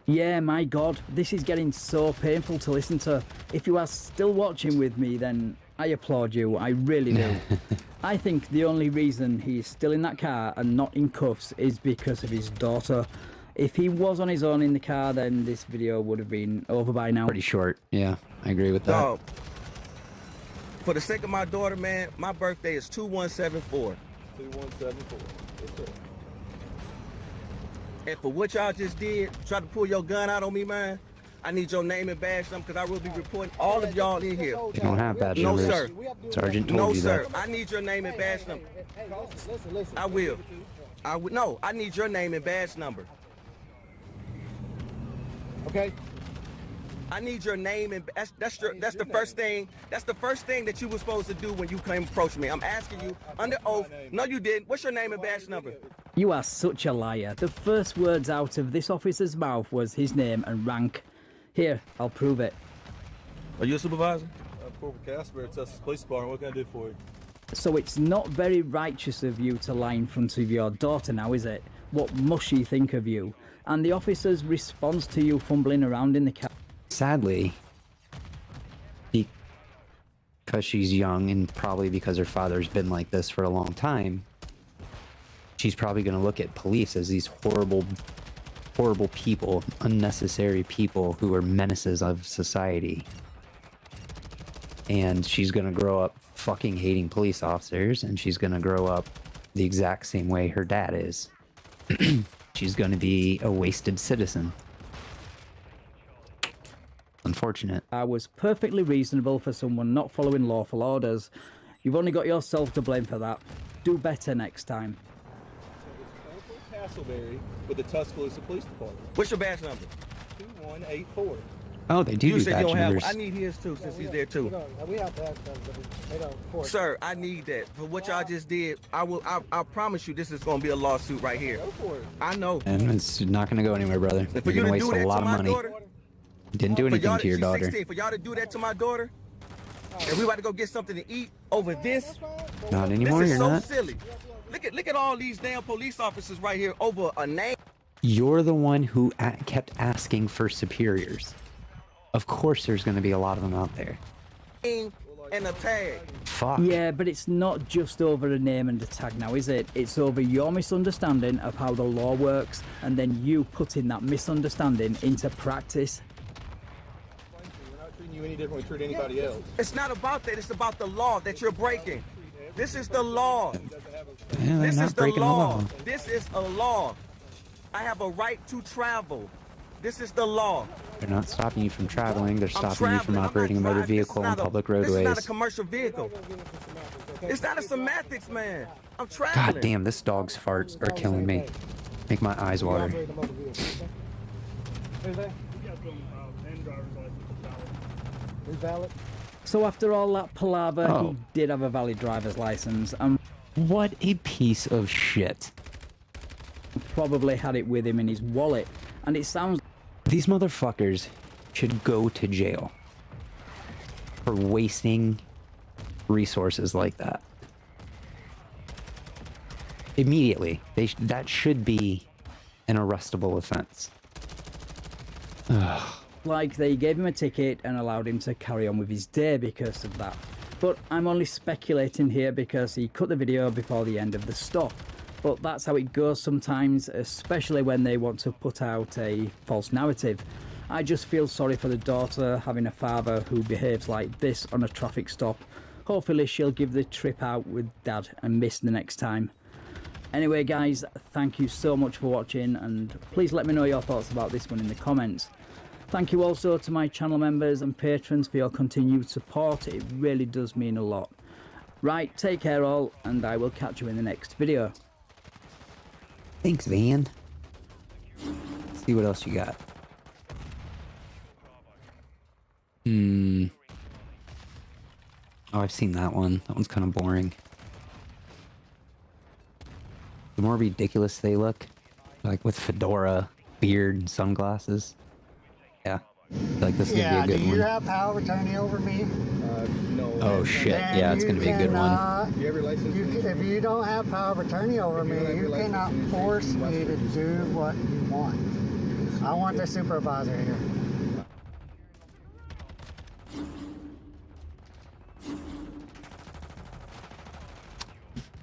Yeah, my God, this is getting so painful to listen to. If you are still watching with me, then I applaud you, I really do. I think the only reason he's still in that car and not in cuffs is because of his daughter. If he was on his own in the car, then this video would have been over by now. Pretty short. Yeah, I agree with that. Dog, for the sake of my daughter, man, my birthday is 2174. 2174. Yes, sir. And for what y'all just did, try to pull your gun out on me, man, I need your name and badge number because I will be reporting all of y'all in here. They don't have badge No, numbers. sir. Sergeant told No, you sir. that. I need your name and badge number. Hey, listen. I will. No, I need your name and badge number. Okay. I need your name and that's the first thing. That's the first thing that you were supposed to do when you came approach me. I'm asking you under oath. No, you didn't. What's your name and badge number? You are such a liar. The first words out of this officer's mouth was his name and rank. Here, I'll prove it. Are you a supervisor? I'm Corporal Casper at Texas Police Department. What can I do for you? So it's not very righteous of you to lie in front of your daughter now, is it? What must she think of you? And the officer's response to you fumbling around in the car. Sadly, because she's young and probably because her father's been like this for a long time, she's probably going to look at police as these horrible people, unnecessary people who are menaces of society. And she's going to grow up fucking hating police officers, and she's going to grow up the exact same way her dad is. She's going to be a wasted citizen. Unfortunate. I was perfectly reasonable for someone not following lawful orders. You've only got yourself to blame for that. Do better next time. Castleberry with the Tuscaloosa Police Department. What's your badge number? 2184. Oh, they do You do said badge you don't have numbers. I need his too, since he's there too. We have badge numbers, but they don't enforce. Sir, I need that. For what y'all just did, I promise you this is gonna be a lawsuit right here. Go for it. I know. And it's not going to go anywhere, brother. For You're you going to to waste do that a lot to of my money. daughter, Didn't do for anything y'all, to your she's daughter. 16, for y'all to do that to my daughter, and we about to go get something to eat over this. Not anymore, This is you're so not. silly. Look at all these damn police officers right here over a name. You're the one who kept asking for superiors. Of course there's going to be a lot of them out there. And a tag. Fuck. Yeah, but it's not just over a name and a tag now, is it? It's over your misunderstanding of how the law works, and then you putting that misunderstanding into practice. We're not treating you any different than we treat anybody else. It's not about that. It's about the law that you're breaking. This is the law. Yeah, they're This not is the breaking law. the law. This is a law. I have a right to travel. This is the law. They're not stopping you from traveling. They're I'm stopping you from traveling. I'm operating a not motor driving. vehicle on public This is not a roadways. commercial vehicle. It's not a semantics, man. I'm traveling. God damn, this dog's farts are killing me. Make my eyes water. Is valid? So after all that palaver, he did have a valid driver's license, and what a piece of shit. Probably had it with him in his wallet. And it sounds... These motherfuckers should go to jail for wasting resources like that. Immediately. That should be an arrestable offense. Ugh. Like they gave him a ticket and allowed him to carry on with his day because of that. But I'm only speculating here because he cut the video before the end of the stop. But that's how it goes sometimes, especially when they want to put out a false narrative. I just feel sorry for the daughter having a father who behaves like this on a traffic stop. Hopefully she'll give the trip out with dad and miss the next time. Anyway guys, thank you so much for watching, and please let me know your thoughts about this one in the comments. Thank you also to my channel members and patrons for your continued support. It really does mean a lot. Right, take care all, and I will catch you in the next video. Thanks, Van. Let's see what else you got. Oh, I've seen that one. That one's kind of boring. The more ridiculous they look, like with fedora, beard, and sunglasses. Yeah, like this is gonna be a good do you one. have power of attorney over me? No. Oh shit! Yeah, it's gonna be a good one. Do you have your license? If you don't have power of attorney over me, you cannot force me to do what you want. I want the supervisor here.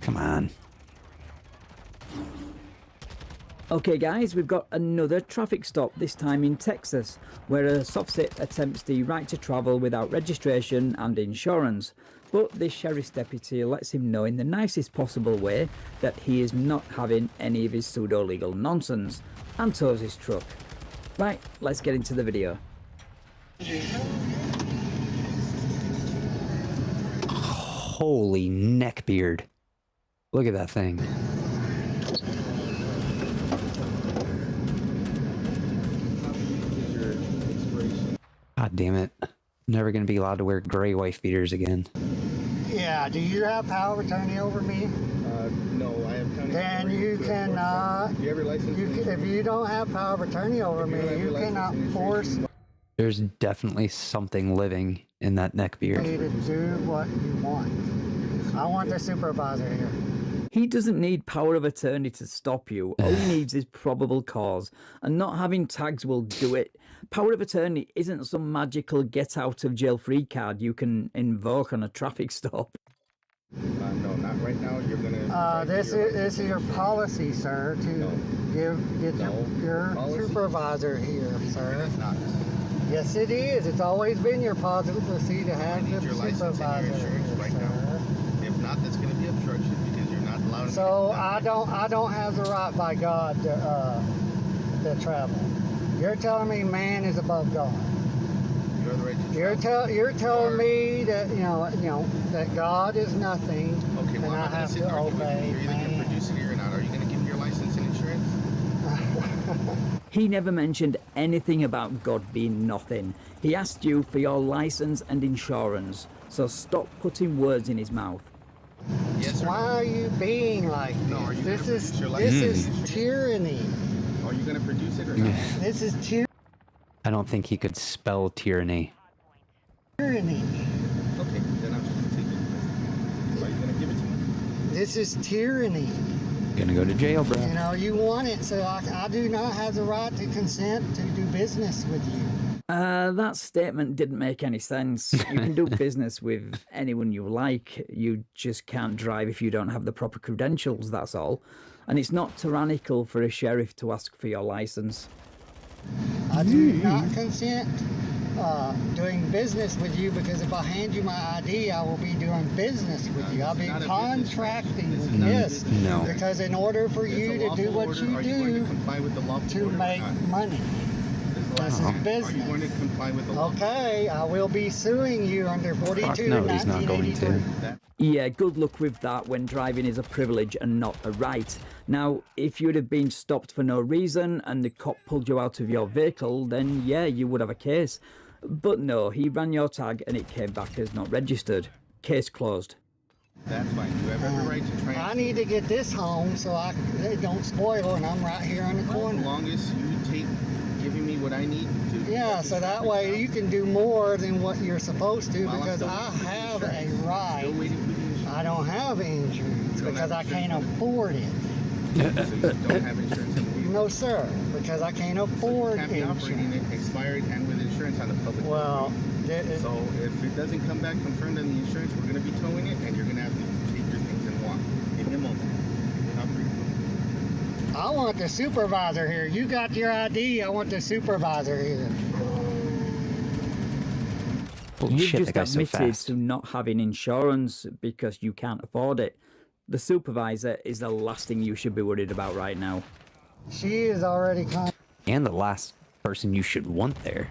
Come on. Okay guys, we've got another traffic stop, this time in Texas, where a SovCits attempts the right to travel without registration and insurance. But this sheriff's deputy lets him know in the nicest possible way that he is not having any of his pseudo-legal nonsense, and tows his truck. Right, let's get into the video. Holy neckbeard. Look at that thing. God damn it. Never gonna be allowed to wear gray wife beaters again. Yeah, do you have power of attorney over me? No, I have county. Then you cannot. Do you have your license? If you don't have power of attorney over me, you cannot force There's definitely something living in that neckbeard. me to do what you want. I want the supervisor here. He doesn't need power of attorney to stop you. All he needs is probable cause, and not having tags will do it. Power of attorney isn't some magical get-out-of-jail-free card you can invoke on a traffic stop. No, not right now. You're gonna. This is your policy, sir, to get your supervisor here, sir. It's not. Yes, it is. It's always been your policy to have the Your license supervisor and your insurance here, right sir. now. If not, that's going to be obstruction because you're not allowed. So I don't have the right by God to travel. You're telling me man is above God. You have the right to travel. You're telling me that you know that God is nothing, Okay, well, and I I'm not have going to to obey You're either going to man. produce it here or not. Are you going to give me your license and insurance? He never mentioned anything about God being nothing. He asked you for your license and insurance, so stop putting words in his mouth. Yes, Why are you being like this? No, are you This gonna is produce your this license? is tyranny. Are you going to produce it or not? This is tyranny. I don't think he could spell tyranny. Okay, then I'm just going to take it. Are you going to give it to me? This is tyranny. Gonna go to jail, bro. You know, you want it, so I do not have the right to consent to do business with you. That statement didn't make any sense. You can do business with anyone you like. You just can't drive if you don't have the proper credentials, that's all. And it's not tyrannical for a sheriff to ask for your license. I do not consent doing business with you, because if I hand you my ID, I will be doing business with you. I'll be contracting with you. Yes. No. Because in order for you to do what you do comply with the law to make money. Business Oh. is business. Are you going to comply with the law? Okay, I will be suing you under 42 Fuck no, he's not going to. 1983. Yeah, good luck with that when driving is a privilege and not a right. Now, if you'd have been stopped for no reason and the cop pulled you out of your vehicle, then yeah, you would have a case. But no, he ran your tag and it came back as not registered. Case closed. That's fine. You have every right to try. I need to get this home so it don't spoil, and I'm right here on the corner. As long as you take giving me what I need to. Yeah, so that way you can do more than what you're supposed to, Well, because I have a right. Still waiting for the insurance. I don't have insurance because I can't afford it. So you don't have insurance in the vehicle. No, sir, because I can't afford You can't be operating insurance. it expired and with insurance on the public. Well, So if it doesn't come back confirmed on the insurance, we're going to be towing it, and you're going to have to take your things and walk. Give me a moment. How free? I want the supervisor here. You got your ID. I want the supervisor here. Holy You've shit, just that guy's so admitted fast. to not having insurance because you can't afford it. The supervisor is the last thing you should be worried about right now. She is already And the last person you should want there.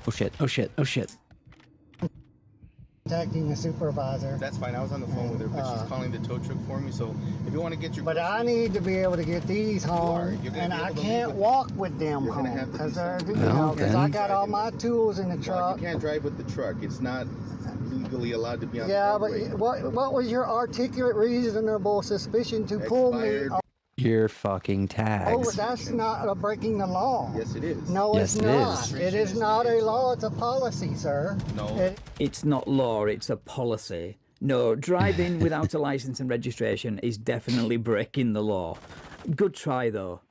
Oh shit, oh shit, oh shit. contacting the supervisor. That's fine. I was on the phone with her, but she's calling the tow truck for me. So if you want to get your But I need to be able to get these home, and I can't walk with them home because I got all my tools in the truck. You can't drive with the truck. It's not legally allowed to be on the Yeah, roadway. but what was your articulate reasonable suspicion to pull me? Your fucking tags. Oh, that's not breaking the law. Yes, it is. No, Yes, it's it not. is. It is not a law. It's a policy, sir. No. It's not law, it's a policy. No, driving without a license and registration is definitely breaking the law. Good try, though.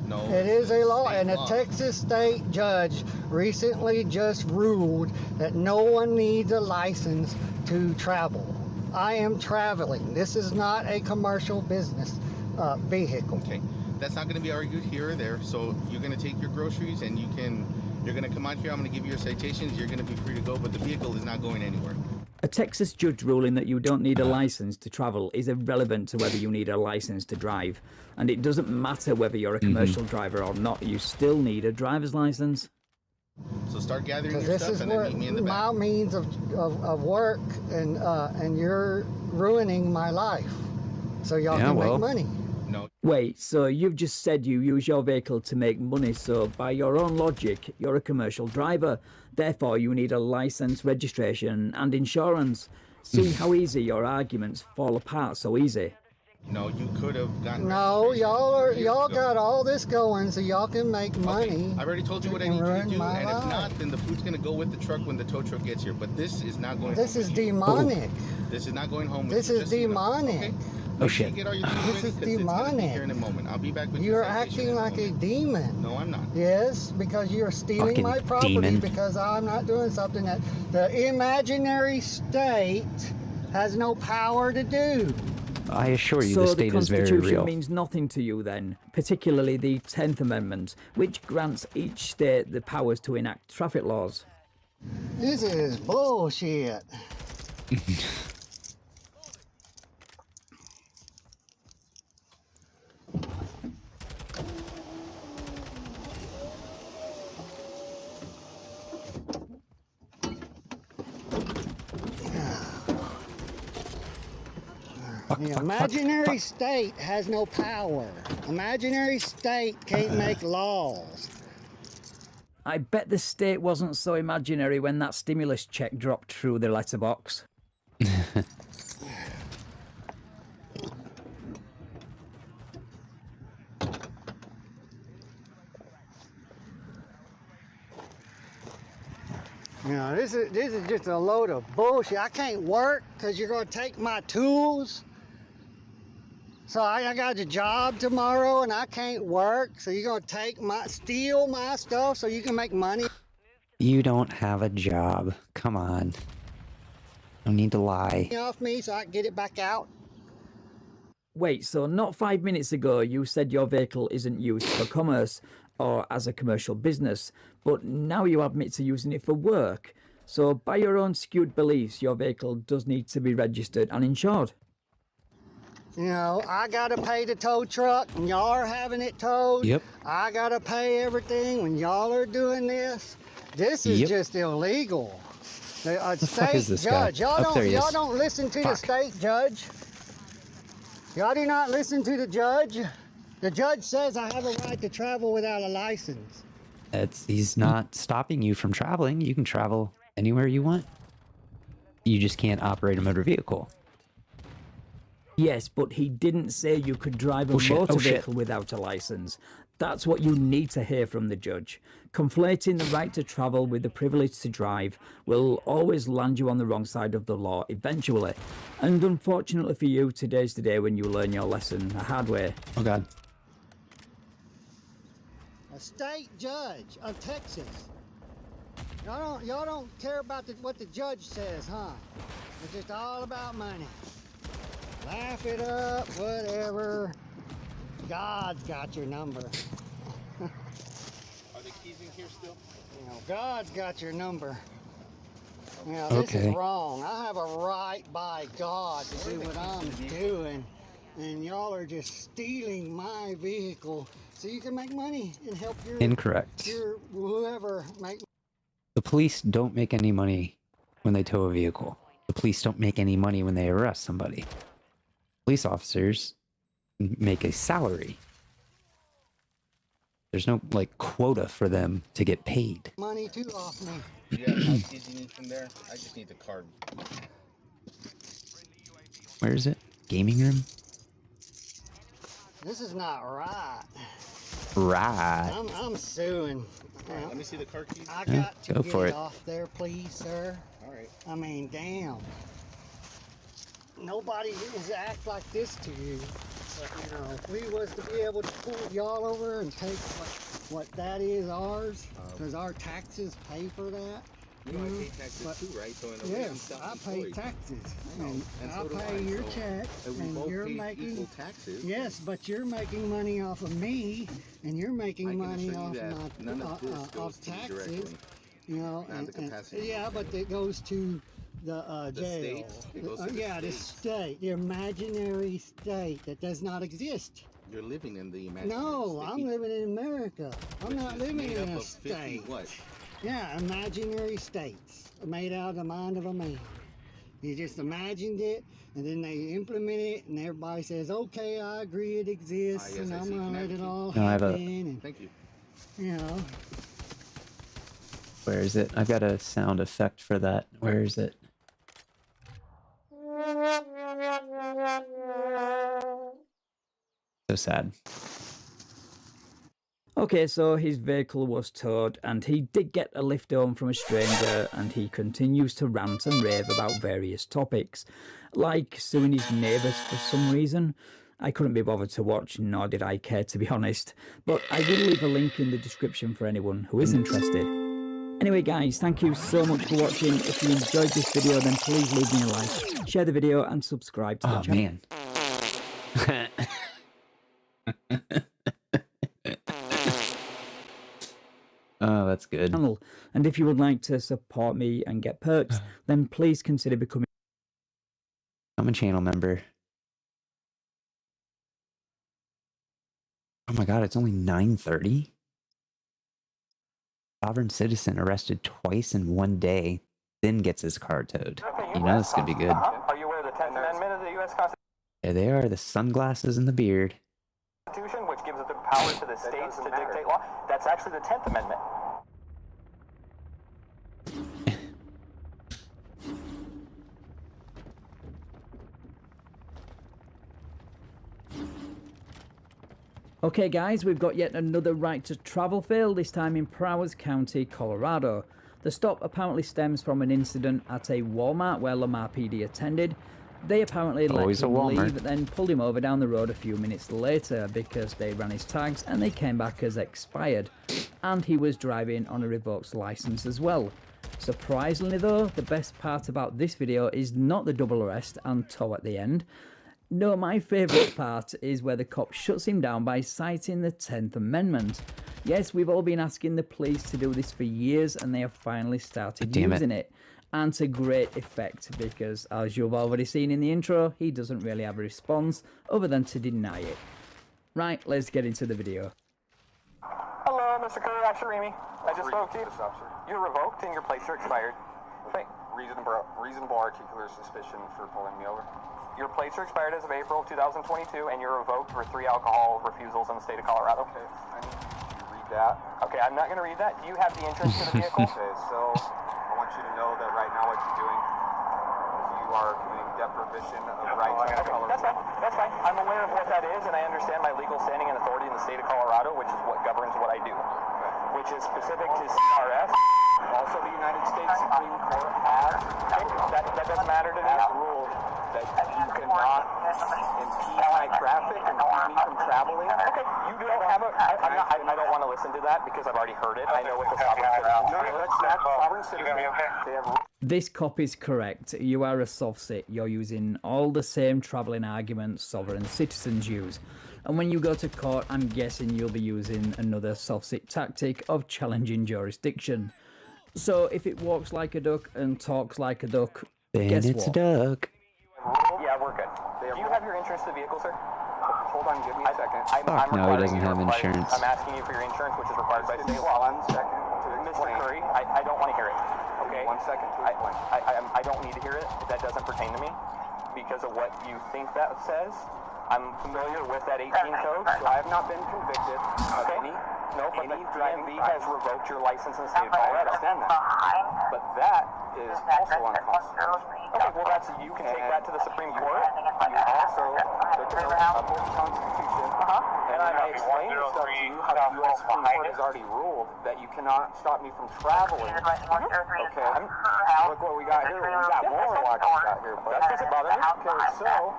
No. It is a law, and a law. Texas state judge recently just ruled that no one needs a license to travel. I am traveling. This is not a commercial business vehicle. Okay, that's not going to be argued here or there. So you're going to take your groceries, and you're going to come out here. I'm going to give you your citations. You're going to be free to go, but the vehicle is not going anywhere. A Texas judge ruling that you don't need a license to travel is irrelevant to whether you need a license to drive. And it doesn't matter whether you're a commercial driver or not, you still need a driver's license. So start gathering Because your this stuff is and then meet me in the my back. means of work, and you're ruining my life. So y'all can make money. No. Wait, so you've just said you use your vehicle to make money, so by your own logic, you're a commercial driver. Therefore, you need a license, registration, and insurance. See how easy your arguments fall apart so easy. No, you could have gotten. No, y'all years ago. got all this going so y'all can make money. I already told you what I and need you to ruin do, my and if life. not, then the food's going to go with the truck when the tow truck gets here. But this is not going. This home is with you. demonic. This is not going home with This you. is just so you know. demonic. Okay? Oh Make sure shit. you get all your things This ready, is 'cause it's gonna be demonic. here in a moment. I'll be back with You're your citation acting in like a moment. demon. No, I'm not. Yes, because you're stealing Fucking my property demon. because I'm not doing something that the imaginary state has no power to do. I assure you, So the the state is very Constitution real. means nothing to you then, particularly the 10th Amendment, which grants each state the powers to enact traffic laws. This is bullshit. The imaginary state has no power. Imaginary state can't make laws. I bet the state wasn't so imaginary when that stimulus check dropped through the letterbox. You know, this is just a load of bullshit. I can't work because you're going to take my tools. So I got a job tomorrow and I can't work. So you're going to steal my stuff so you can make money. You don't have a job. Come on. No need to lie. Off me so I can get it back out. Wait, so not 5 minutes ago you said your vehicle isn't used for commerce or as a commercial business, but now you admit to using it for work. So by your own skewed beliefs, your vehicle does need to be registered and insured. You know, I gotta pay the tow truck and y'all are having it towed. Yep. I gotta pay everything when y'all are doing this. This is Yep. just illegal. The The fuck is state this guy? judge, y'all Up there he y'all is. don't listen to the Fuck. state judge. Y'all do not listen to the judge. The judge says I have a right to travel without a license. He's not stopping you from traveling. You can travel anywhere you want. You just can't operate a motor vehicle. Yes, but he didn't say you could drive a Oh, shit. motor Oh, shit. vehicle without a license. That's what you need to hear from the judge. Conflating the right to travel with the privilege to drive will always land you on the wrong side of the law eventually. And unfortunately for you, today's the day when you learn your lesson the hard way. Oh, God. A state judge of Texas. Y'all don't care about what the judge says, huh? It's just all about money. Laugh it up, whatever. God's got your number. Are the keys in here still? You know, God's got your number. Now, this Okay. is wrong. I have a right by God to do what I'm doing. And y'all are just stealing my vehicle so you can make money and help your... Incorrect. Your whoever make... The police don't make any money when they tow a vehicle. The police don't make any money when they arrest somebody. Police officers make a salary. There's no, like, quota for them to get paid. money too off me. Yeah, how keys you need from there? I just need the card. Where is it? Gaming room? This is not right. Right. I'm suing. Alright, let me see the car keys. I Yeah, got to go get for it it. off there, please, sir. Alright. I mean, damn. Nobody is act like this to you. But, you know, if we was to be able to pull y'all over and take what that is ours, because our taxes pay for that. You know, I pay taxes too, right? So in a way, I'm Yes, I pay self-employed. taxes. I know, and I so do pay I, your so- check, and we and both you're pay making equal taxes. Yes, but you're making money off of me, and you're making I can money assure you off that none of this goes of to you taxes. directly. You know, Not the capacity. yeah, but it goes to the The jail. state? It goes to the yeah, the state. state, the imaginary state that does not exist. You're living in the imaginary No, state. I'm living in America. I'm Which not is living made in up a of 50 state. what? Yeah, imaginary states made out of the mind of a man. You just imagined it, and then they implement it, and everybody says, "Okay, I agree, it exists, yes, and I I'm see. gonna Can I let have it a key? all No, I have a- happen." And, Thank you. you know, Where is it? I've got a sound effect for that. Where is it? So sad. Okay, so his vehicle was towed and he did get a lift home from a stranger, and he continues to rant and rave about various topics, like suing his neighbours for some reason. I couldn't be bothered to watch, nor did I care, to be honest, but I will leave a link in the description for anyone who is interested. Anyway guys, thank you so much for watching. If you enjoyed this video, then please leave me a like, share the video and subscribe to the Oh, channel. man. Oh, that's good. And if you would like to support me and get perks, then please consider becoming I'm a channel member. Oh my god, it's only 9:30? Sovereign citizen arrested twice in one day, then gets his car towed. You know this could be good. Are you aware of the 10th Amendment of the U.S. Constitution, There they are, the sunglasses and the beard. which gives the power to the states to dictate law? That's actually the 10th Amendment. Okay guys, we've got yet another right to travel fail, this time in Prowers County, Colorado. The stop apparently stems from an incident at a Walmart where Lamar PD attended. They apparently let Always a him Walmart. leave, then pulled him over down the road a few minutes later because they ran his tags and they came back as expired. And he was driving on a revoked license as well. Surprisingly though, the best part about this video is not the double arrest and tow at the end. No, my favourite part is where the cop shuts him down by citing the 10th Amendment. Yes, we've all been asking the police to do this for years, and they have finally started using it. And to great effect, because as you've already seen in the intro, he doesn't really have a response other than to deny it. Right, let's get into the video. Hello, Mr. Curry, Officer Remy. I just spoke to you. You're revoked and your plates are expired. Wait. Reasonable articular suspicion for pulling me over. Your plates are expired as of April 2022, and you're revoked for 3 alcohol refusals in the state of Colorado. Okay, I need you to read that. Okay, I'm not going to read that. Do you have the insurance to the vehicle? Okay, so I want you to know that right now what you're doing is you are doing deprivation of rights under Colorado. That's fine. I'm aware of what that is, and I understand my legal standing and authority in the state of Colorado, which is what governs what I do, which is specific to CRS. Also, the United States Supreme Court has that doesn't matter to me. ruled that you cannot impede my traffic and keep me from traveling. Okay, you don't have a. I don't want to listen to that because I've already heard it. I know what the sovereign citizen. No, that's not sovereign citizen. They have. This cop is correct. You are a SovCit. You're using all the same travelling arguments sovereign citizens use. And when you go to court, I'm guessing you'll be using another SovCit tactic of challenging jurisdiction. So if it walks like a duck and talks like a duck, then guess it's what? a duck. Yeah, we're good. Do you have your insurance to the vehicle, sir? Hold on, give me a second. Fuck no, he doesn't have insurance. I'm asking you for your insurance, which is required by state law. 1 second to Mr. explain. Curry, I don't want to hear it. Okay. 1 second to explain. I don't need to hear it. That doesn't pertain to me because of what you think that says. I'm familiar with that 18 code. So I have not been convicted of any. No, but the DMV has revoked your license in the state of I Colorado. understand that. But that is also unconstitutional. Okay, well you can take that to the Supreme Court. You also took it up with the Constitution. And I explained this stuff to you how the U.S. Supreme Court has already ruled that you cannot stop me from traveling. Okay, look what we got here. We got more like we got here. But that doesn't bother me. Okay, so.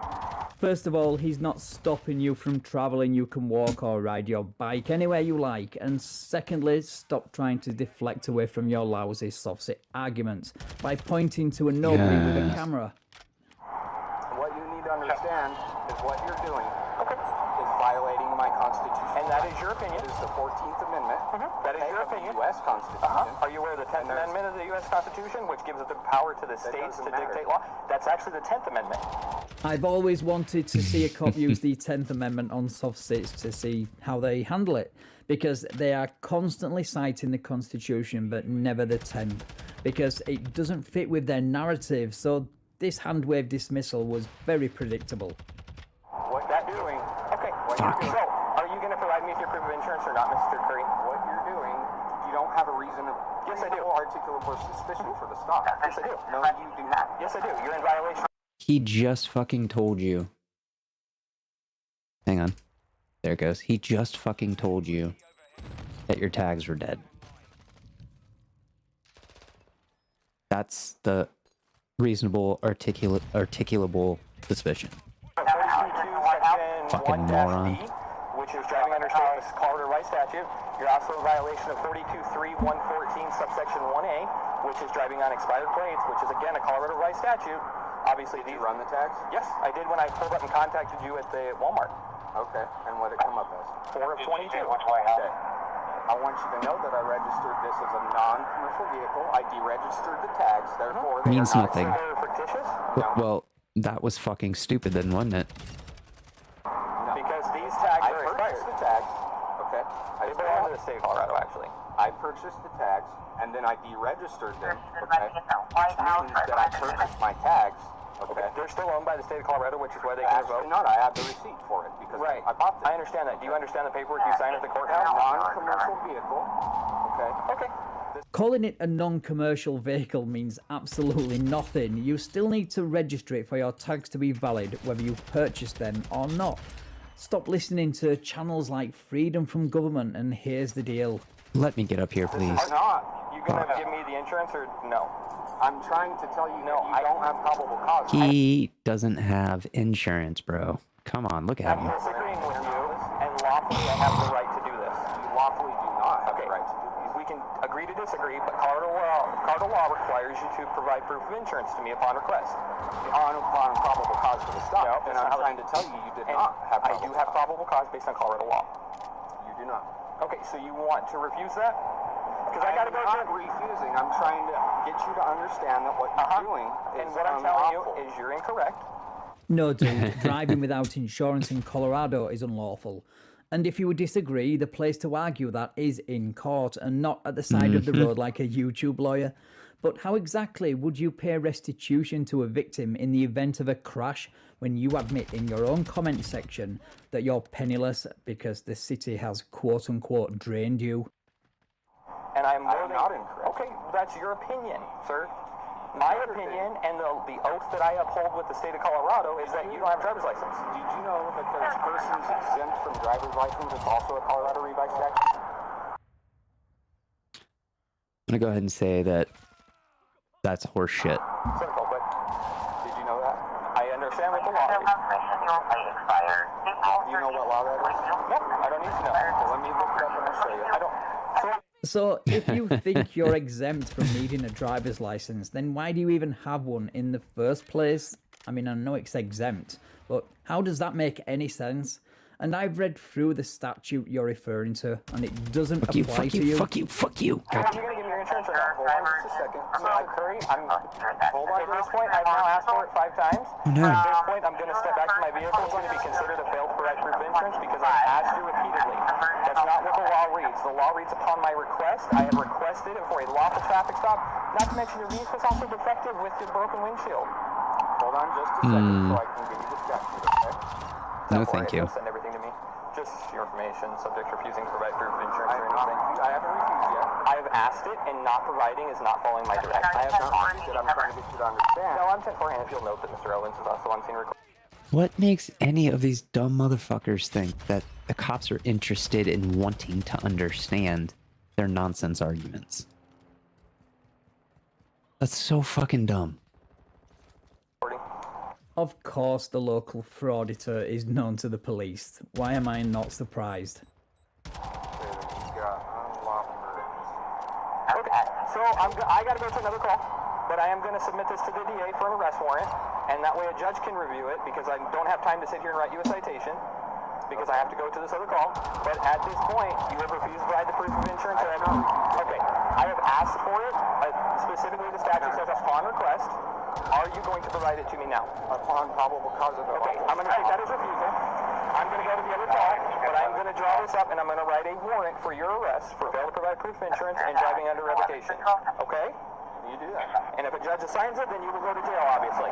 First of all, he's not stopping you from travelling. You can walk or ride your bike anywhere you like. And secondly, stop trying to deflect away from your lousy SovCit arguments by pointing to a nobody with a camera. What you need to understand is what you're doing is violating my Constitution. And that is your opinion. It is the 14th Amendment. That is your opinion. The U.S. Constitution. Are you aware of the 10th Amendment of the U.S. Constitution, which gives the power to the states to dictate law? That's actually the 10th Amendment. I've always wanted to see a cop use the 10th Amendment on SovCits to see how they handle it, because they are constantly citing the Constitution but never the 10th, because it doesn't fit with their narrative. So this hand wave dismissal was very predictable. What that doing? Okay. What you're doing. So, are you going to provide me with your proof of insurance or not, Mr. Curry? What you're doing, you don't have a reason of articulable suspicion for the stop. Yes, I do. No, you do not. Yes, I do. You're in violation. He just fucking told you. Hang on. There it goes. He just fucking told you that your tags were dead. That's the reasonable, articulable suspicion. Fucking moron. Which is driving under state Colorado right statute. You're also in violation of 42.3.114 subsection 1A, which is driving on expired plates, which is again a Colorado right statute. Obviously, Did you run the tags? Yes, I did when I pulled up and contacted you at the Walmart. Okay, and what did it come up as? 4 of 22. Okay. I want you to know that I registered this as a non-commercial vehicle. I deregistered the tags, therefore they Means are not nothing. Fictitious? Well, that was fucking stupid then, wasn't it? No. Because these tags are expired. I purchased the tags, okay? They belong to the state of Colorado, actually. I purchased the tags, and then I deregistered them, okay? Which means that I purchased my tags, okay? They're still owned by the state of Colorado, which is where they can Actually revoke. not. I have the receipt for it because I bought them. I understand that. Do you understand the paperwork you signed at the courthouse? A non-commercial vehicle, okay? Okay. Calling it a non-commercial vehicle means absolutely nothing. You still need to register it for your tags to be valid, whether you purchased them or not. Stop listening to channels like Freedom from Government, and here's the deal. Let me get up here, please. It's not. You gonna give me the insurance or no? I'm trying to tell you that you don't have probable cause. He doesn't have insurance, bro. Come on, look at I'm him. disagreeing with you, and lawfully I have the right to do this. You lawfully do not have the right to do this. We we can agree to disagree, but Colorado law requires you to provide proof of insurance to me upon request. On probable cause for the stop. No, and I'm trying to tell you, you did not have I do have probable cause based on Colorado law. You do not. Okay, so you want to refuse that? Because I gotta go to... I'm not refusing. I'm trying to get you to understand that what you're doing is And what I'm telling you unlawful. is you're incorrect. No, dude, driving without insurance in Colorado is unlawful. And if you would disagree, the place to argue that is in court and not at the side of the road like a YouTube lawyer. But how exactly would you pay restitution to a victim in the event of a crash when you admit in your own comment section that you're penniless because the city has quote-unquote drained you? And I'm not incorrect. Okay, that's your opinion, sir. My opinion and the oath that I uphold with the state of Colorado is that you don't have a driver's license. Did you know that there's persons exempt from driver's license? It's also a Colorado revised statute. I'm gonna go ahead and say that that's horse shit. Sir Colquitt, Did you know that? I understand what the law is. Do you know what law that is? Nope, I don't need to know. Well, let me look it up and I'll show you. I don't. So if you think you're exempt from needing a driver's license, then why do you even have one in the first place? I mean, I know it's exempt, but how does that make any sense? And I've read through the statute you're referring to, and it doesn't apply to you. Fuck you. Are you gonna give me your insurance or not? Hold on just a second. Mr. Curry, hold on to this point. I've now asked for it 5 times. No. At this point, I'm gonna step back to my vehicle. It's going to be considered a failed to provide proof of insurance because I've asked you repeatedly. That's not what the law reads. The law reads upon my request. I have requested it for a lawful traffic stop. Not to mention your vehicle is also defective with your broken windshield. Hold on just a second so I can give you the statute, okay? No, thank you. Send everything to me. Just your information, subject to refusing to provide proof of insurance or anything. I haven't refused yet. I've asked it, and not providing is not following my directions. I have not refused it. I'm trying to get you to understand. No, I'm 10-4, and if you'll note that Mr. Owens is also on scene recording. What makes any of these dumb motherfuckers think that the cops are interested in wanting to understand their nonsense arguments? That's so fucking dumb. Of course the local frauditor is known to the police. Why am I not surprised? Okay, so I gotta go to another call, but I am gonna submit this to the DA for an arrest warrant, and that way a judge can review it because I don't have time to sit here and write you a citation because I have to go to this other call. But at this point, you have refused to provide the proof of insurance. Okay, I have asked for it. Specifically, the statute says upon request. Are you going to provide it to me now? Upon probable cause of the Okay, I'm going to take that as refusal. I'm going to go to the other call, but I'm going to draw this up and I'm going to write a warrant for your arrest for failure to provide proof of insurance and driving under revocation. Okay? You do that. And if a judge assigns it, then you will go to jail, obviously.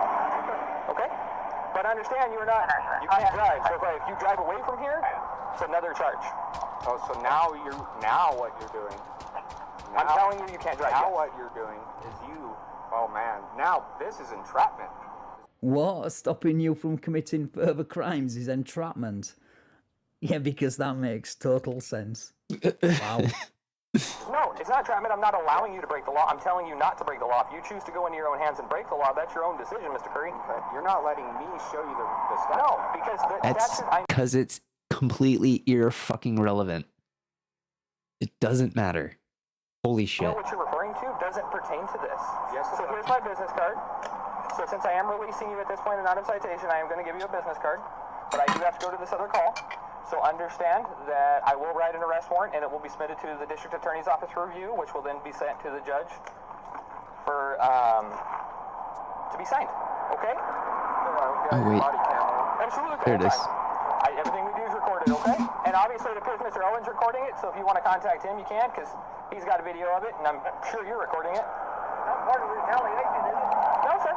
Okay? But understand, you can't drive. So if you drive away from here, it's another charge. Oh, so now what you're doing? I'm telling you, you can't drive. Now what you're doing is oh man, now this is entrapment. What? Stopping you from committing further crimes is entrapment? Yeah, because that makes total sense. Wow. No, it's not entrapment. I'm not allowing you to break the law. I'm telling you not to break the law. If you choose to go into your own hands and break the law, that's your own decision, Mr. Curry. Okay. You're not letting me show you the statute. No, because the statute... Because it's completely irrelevant. It doesn't matter. Holy shit. What you're referring to doesn't pertain to this. Yes, so here's my business card. So since I am releasing you at this point and not in citation, I am going to give you a business card. But I do have to go to this other call. So understand that I will write an arrest warrant and it will be submitted to the district attorney's office for review, which will then be sent to the judge for to be signed. Okay? Oh wait. Absolutely. There it is. Everything we do is recorded, okay? And obviously it appears Mr. Owen's recording it, so if you want to contact him, you can, because he's got a video of it, and I'm sure you're recording it. Not part of retaliation, is it? No, sir.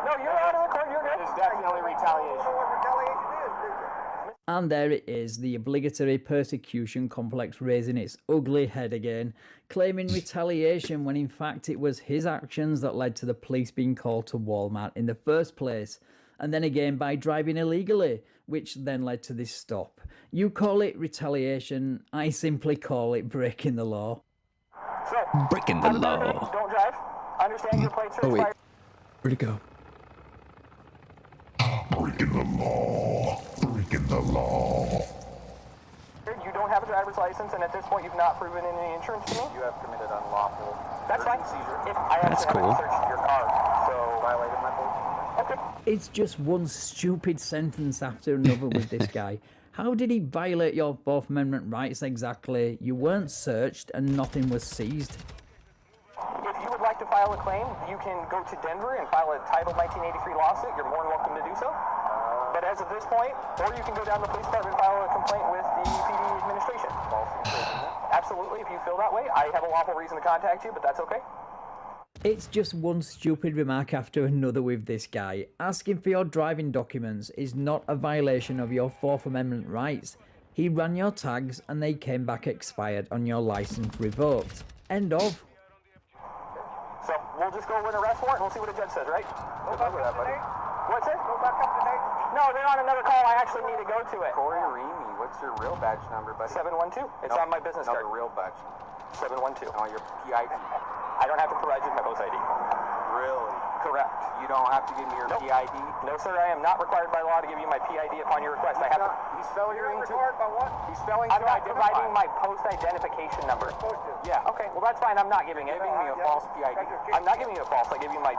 No, you're out of record. You're good. It's definitely retaliation. What retaliation is, do you? And there it is, the obligatory persecution complex raising its ugly head again, claiming retaliation when in fact it was his actions that led to the police being called to Walmart in the first place. And then again by driving illegally, which then led to this stop. You call it retaliation, I simply call it breaking the law. So, breaking the law. Don't drive. Understand your plates are expired. Where'd it go? Breaking the law. Breaking the law. You don't have a driver's license, and at this point you've not proven any insurance to me. You have committed unlawful. That's fine. If I That's actually cool. haven't searched your car, so Violated my police. okay. It's just one stupid sentence after another with this guy. How did he violate your Fourth Amendment rights exactly? You weren't searched and nothing was seized. If you would like to file a claim, you can go to Denver and file a Title 1983 lawsuit. You're more than welcome to do so. But as of this point, or you can go down to the police department and file a complaint with the PD administration. Absolutely, if you feel that way. I have a lawful reason to contact you, but that's okay. It's just one stupid remark after another with this guy. Asking for your driving documents is not a violation of your Fourth Amendment rights. He ran your tags and they came back expired on your license revoked. End of. So we'll just go with an arrest warrant and we'll see what the judge says, right? Good luck with that, buddy. What's it? Go back up to Nate. No, they're on another call. I actually need to go to it. Corey Remy, what's your real badge number, buddy? 712. It's on my business card. No, the real badge. 712. On your PID. I don't have to provide you with my post ID. Really? Correct. You don't have to give me your PID? No, sir. I am not required by law to give you my PID upon your request. I have to. He's failing to... by what? He's failing I'm to not identify. providing my post identification number. Yeah. Okay. Well, that's fine. I'm not giving it. Giving me a false PID. I'm not giving you a false. I give you my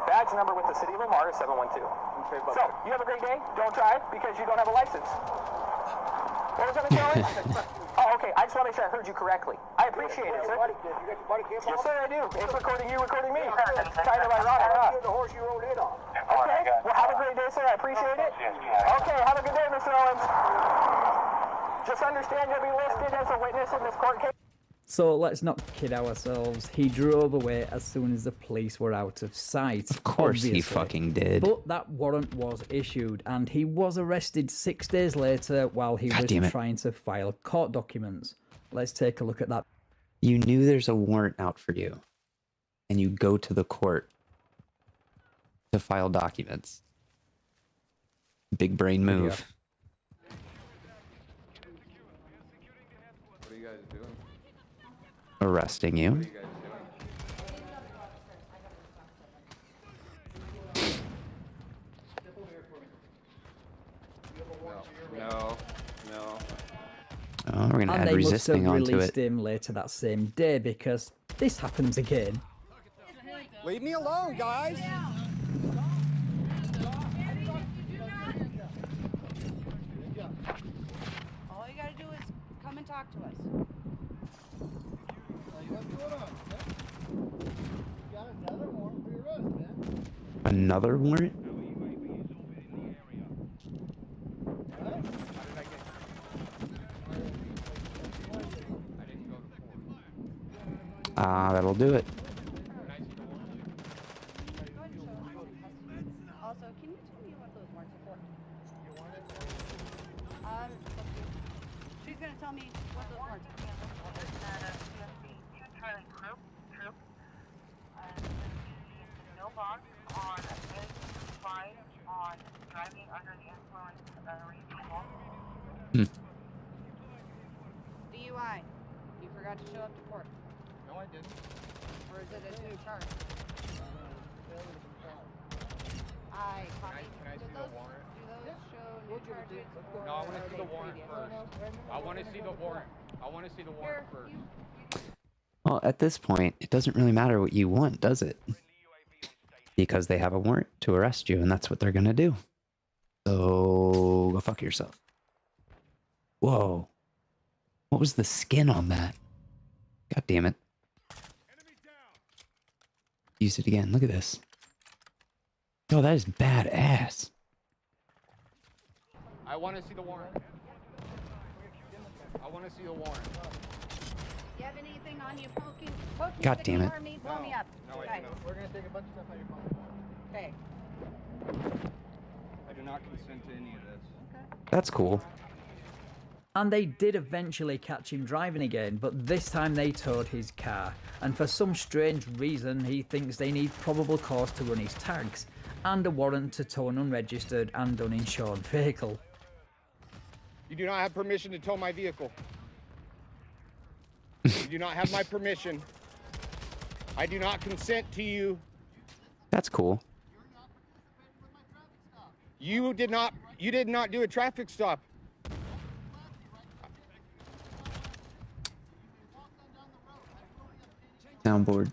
badge number with the city of Lamar is 712. Okay, So you have a great day. Don't drive because you don't have a license. What was that, Mr. Owens? Oh, okay. I just want to make sure I heard you correctly. I appreciate it, sir. Yes, sir, I do. It's recording you, recording me. It's kind of ironic, huh? Okay. Well, have a great day, sir. I appreciate it. Okay. Have a good day, Mr. Owens. Just understand you'll be listed as a witness in this court case. So let's not kid ourselves. He drove away as soon as the police were out of sight. Of course he obviously. fucking did. But that warrant was issued and he was arrested 6 days later while he was trying to file court documents. Let's take a look at that. You knew there's a warrant out for you, and you go to the court to file documents. Big brain move. What are you guys doing? Arresting you. What are you guys doing? No. Oh, we're gonna And add they must resisting have onto released it. him later that same day because this happens again. Leave me alone, guys. All you gotta do is come and talk to us. Another warrant? That'll do it. Also, can you tell me what those warrants are for? She's gonna tell me what those warrants are. No bond on fine on driving under the influence of DUI. You forgot to show up to court. No, I didn't. Or is it a new charge? Can I see the warrant? Do those show new charges? No, I want to see the warrant first. I want to see the warrant. I want to see the warrant first. Well, at this point, it doesn't really matter what you want, does it? Because they have a warrant to arrest you, and that's what they're gonna do. So, go fuck yourself. Whoa. What was the skin on that? God damn it. Use it again. Look at this. Oh, that is badass. I want to see the warrant. I want to see the warrant. You have anything on you poking? God damn it. Me, blow me up. No, okay. We're going to take a bunch of stuff out of your phone. Okay. I do not consent to any of this. That's cool. And they did eventually catch him driving again, but this time they towed his car. And for some strange reason, he thinks they need probable cause to run his tags, and a warrant to tow an unregistered and uninsured vehicle. You do not have permission to tow my vehicle. You do not have my permission. I do not consent to you. That's cool. You did not do a traffic stop. Soundboard.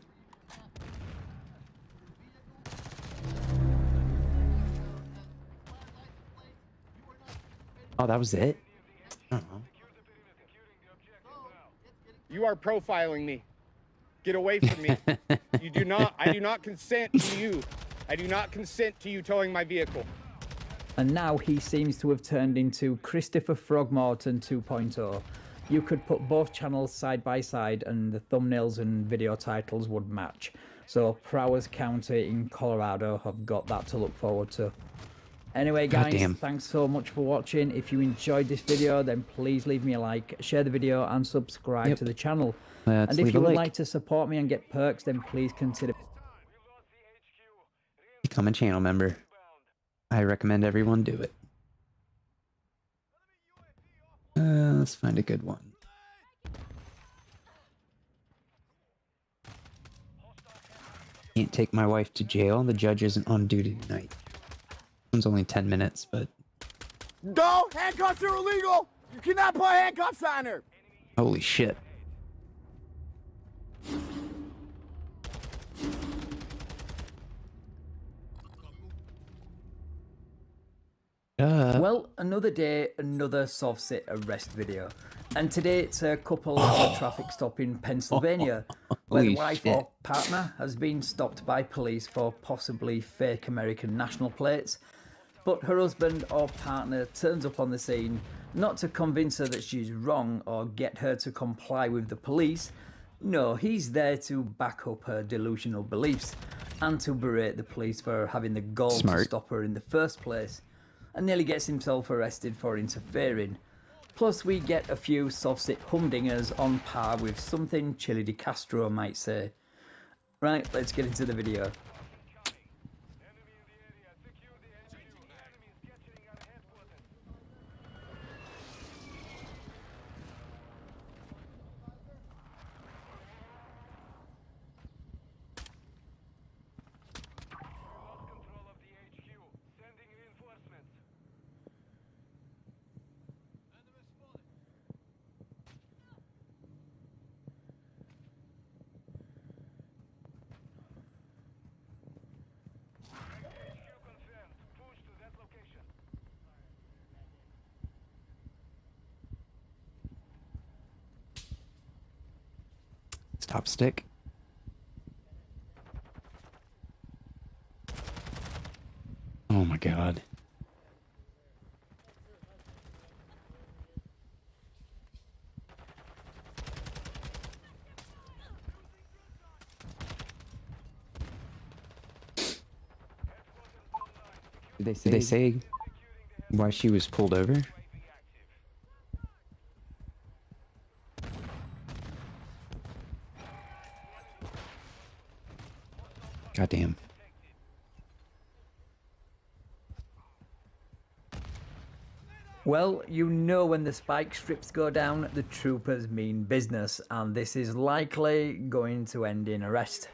Oh, that was it? Uh-huh. You are profiling me. Get away from me. I do not consent to you. I do not consent to you towing my vehicle. And now he seems to have turned into Christopher Frogmorton 2.0. You could put both channels side by side and the thumbnails and video titles would match. So Prowers County in Colorado have got that to look forward to. Anyway guys, Goddamn. thanks so much for watching. If you enjoyed this video, then please leave me a like, share the video and subscribe to the channel. And if you would like to support me and get perks, then please consider become a channel member. I recommend everyone do it. Let's find a good one. Can't take my wife to jail. The judge isn't on duty tonight. One's only 10 minutes, but No! Handcuffs are illegal! You cannot put handcuffs on her! holy shit. Well, another day, another SovCits arrest video. And today it's a couple of a traffic stop in Pennsylvania, where the Holy wife shit. or partner has been stopped by police for possibly fake American national plates. But her husband or partner turns up on the scene, not to convince her that she's wrong or get her to comply with the police. No, he's there to back up her delusional beliefs and to berate the police for having the gall to Smart. stop her in the first place, and nearly gets himself arrested for interfering. Plus we get a few SovCits humdingers on par with something Chili de Castro might say. Right, let's get into the video. Stop stick. Oh my god. Did they say why she was pulled over? Goddamn. Well, you know when the spike strips go down, the troopers mean business, and this is likely going to end in arrest.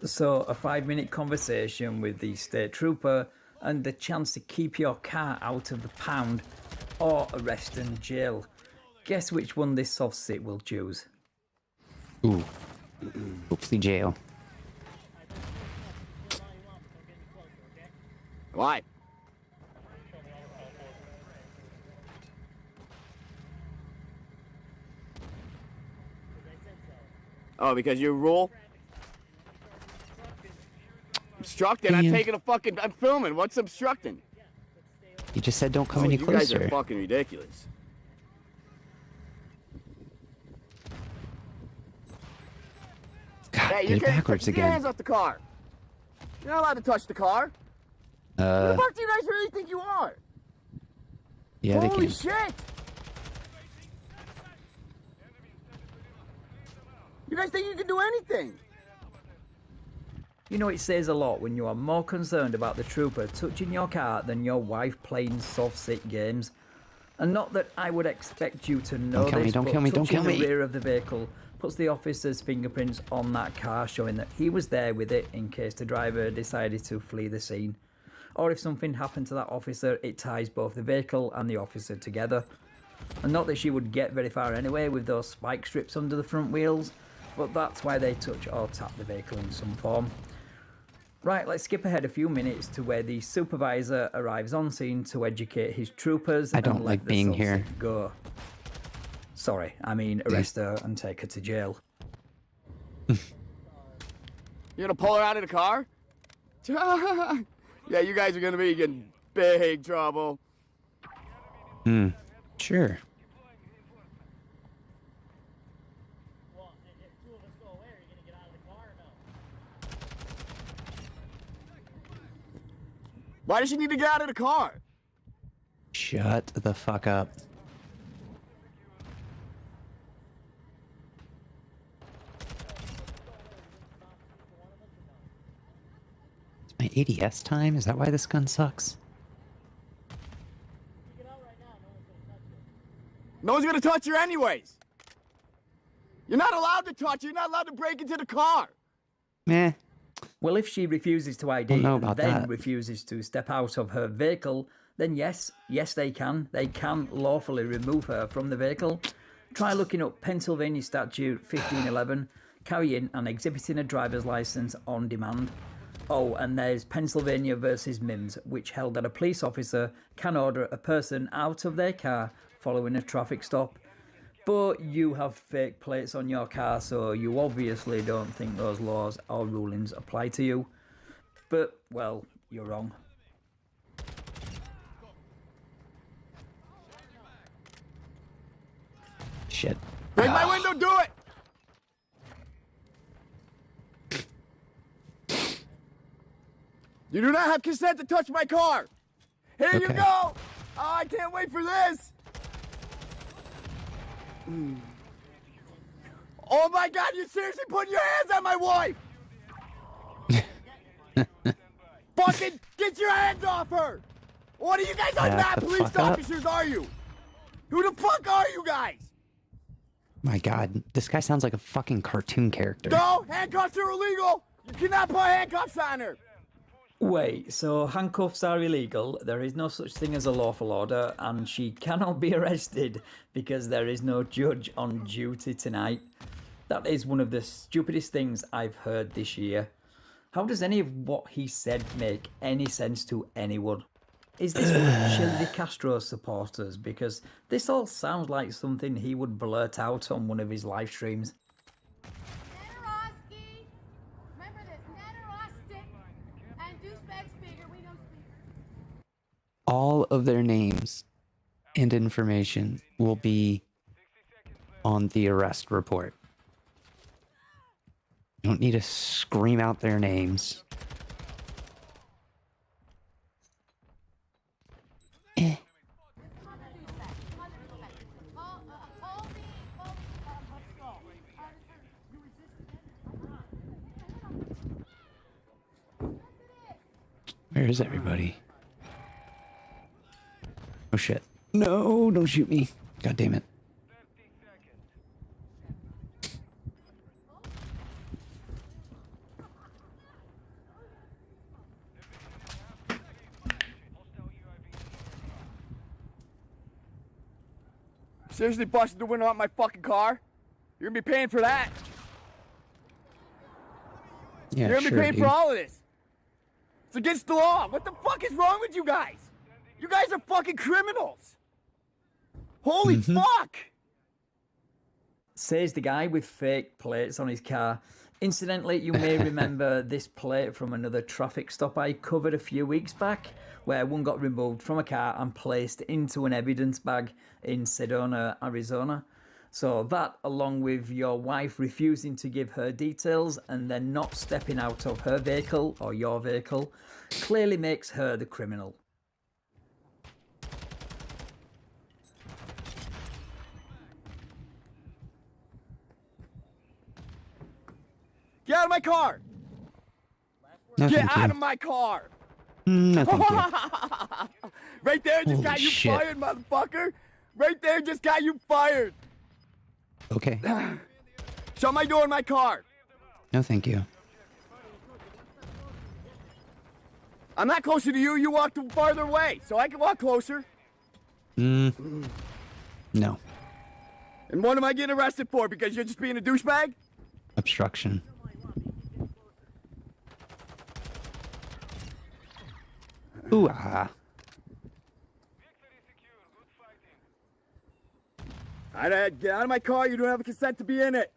So a 5-minute conversation with the state trooper and the chance to keep your car out of the pound or arrest and jail. Guess which one this SovCits will choose. Ooh. Hopefully jail. Why? Oh, because you rule? Obstructing? I'm Damn. taking I'm filming. What's obstructing? You just said don't come Oh, any you guys closer. are fucking ridiculous. God, Hey, get you it can't backwards get your again. hands off the car. You're not allowed to touch the car. Who the fuck do you guys really think you are? Yeah, they Holy can. shit! You guys think you can do anything? You know, it says a lot when you are more concerned about the trooper touching your car than your wife playing SovCits games. And not that I would expect you to know Don't kill me, this, don't but kill me, don't touching kill the me. rear of the vehicle puts the officer's fingerprints on that car, showing that he was there with it in case the driver decided to flee the scene. Or if something happened to that officer, it ties both the vehicle and the officer together. And not that she would get very far anyway with those spike strips under the front wheels, but that's why they touch or tap the vehicle in some form. Right, let's skip ahead a few minutes to where the supervisor arrives on scene to educate his troopers. I don't and like let the being SovCits here. Go. Sorry, I mean arrest her and take her to jail. You gonna pull her out of the car? Yeah, you guys are gonna be in big trouble. Sure. Why does she need to get out of the car? Shut the fuck up. It's my ADS time? Is that why this gun sucks? No one's gonna touch her anyways. You're not allowed to touch her. You're not allowed to break into the car. Meh. Well, if she refuses to ID Don't know and about then that. refuses to step out of her vehicle, then yes, they can. They can lawfully remove her from the vehicle. Try looking up Pennsylvania Statute 1511, carrying and exhibiting a driver's license on demand. Oh, and there's Pennsylvania versus Mims, which held that a police officer can order a person out of their car following a traffic stop. But you have fake plates on your car, so you obviously don't think those laws or rulings apply to you. But, well, you're wrong. Shit. Break my window, do it! You do not have consent to touch my car! Here you Okay. go! Oh, I can't wait for this! Oh my god, you seriously putting your hands on my wife! Fucking get your hands off her! What are you guys are Back not the police fuck up. officers, are you? Who the fuck are you guys? My god, this guy sounds like a fucking cartoon character. No, handcuffs are illegal! You cannot put handcuffs on her! Wait, so handcuffs are illegal, there is no such thing as a lawful order, and she cannot be arrested because there is no judge on duty tonight. That is one of the stupidest things I've heard this year. How does any of what he said make any sense to anyone? Is this one of Chili Castro's supporters? Because this all sounds like something he would blurt out on one of his live streams. All of their names and information will be on the arrest report. You don't need to scream out their names. Where is everybody? Oh shit. No, don't shoot me. God damn it. Seriously busted the window out my fucking car? You're gonna be paying for that. Yeah, You're gonna sure, be paying dude. for all of this. It's against the law. What the fuck is wrong with you guys? You guys are fucking criminals. Holy fuck! Says the guy with fake plates on his car. Incidentally, you may remember this plate from another traffic stop I covered a few weeks back, where one got removed from a car and placed into an evidence bag in Sedona, Arizona. So that, along with your wife refusing to give her details and then not stepping out of her vehicle or your vehicle, clearly makes her the criminal. Get out of my car! No, Get thank out you. of my car! No, thank you. Right there, just Holy got you shit. fired, motherfucker! Right there just got you fired. Okay. Shut my door in my car. No, thank you. I'm not closer to you. You walked farther away, so I can walk closer. No. And what am I getting arrested for? Because you're just being a douchebag? Obstruction. Ooh, ah. Get out of my car. You don't have a consent to be in it.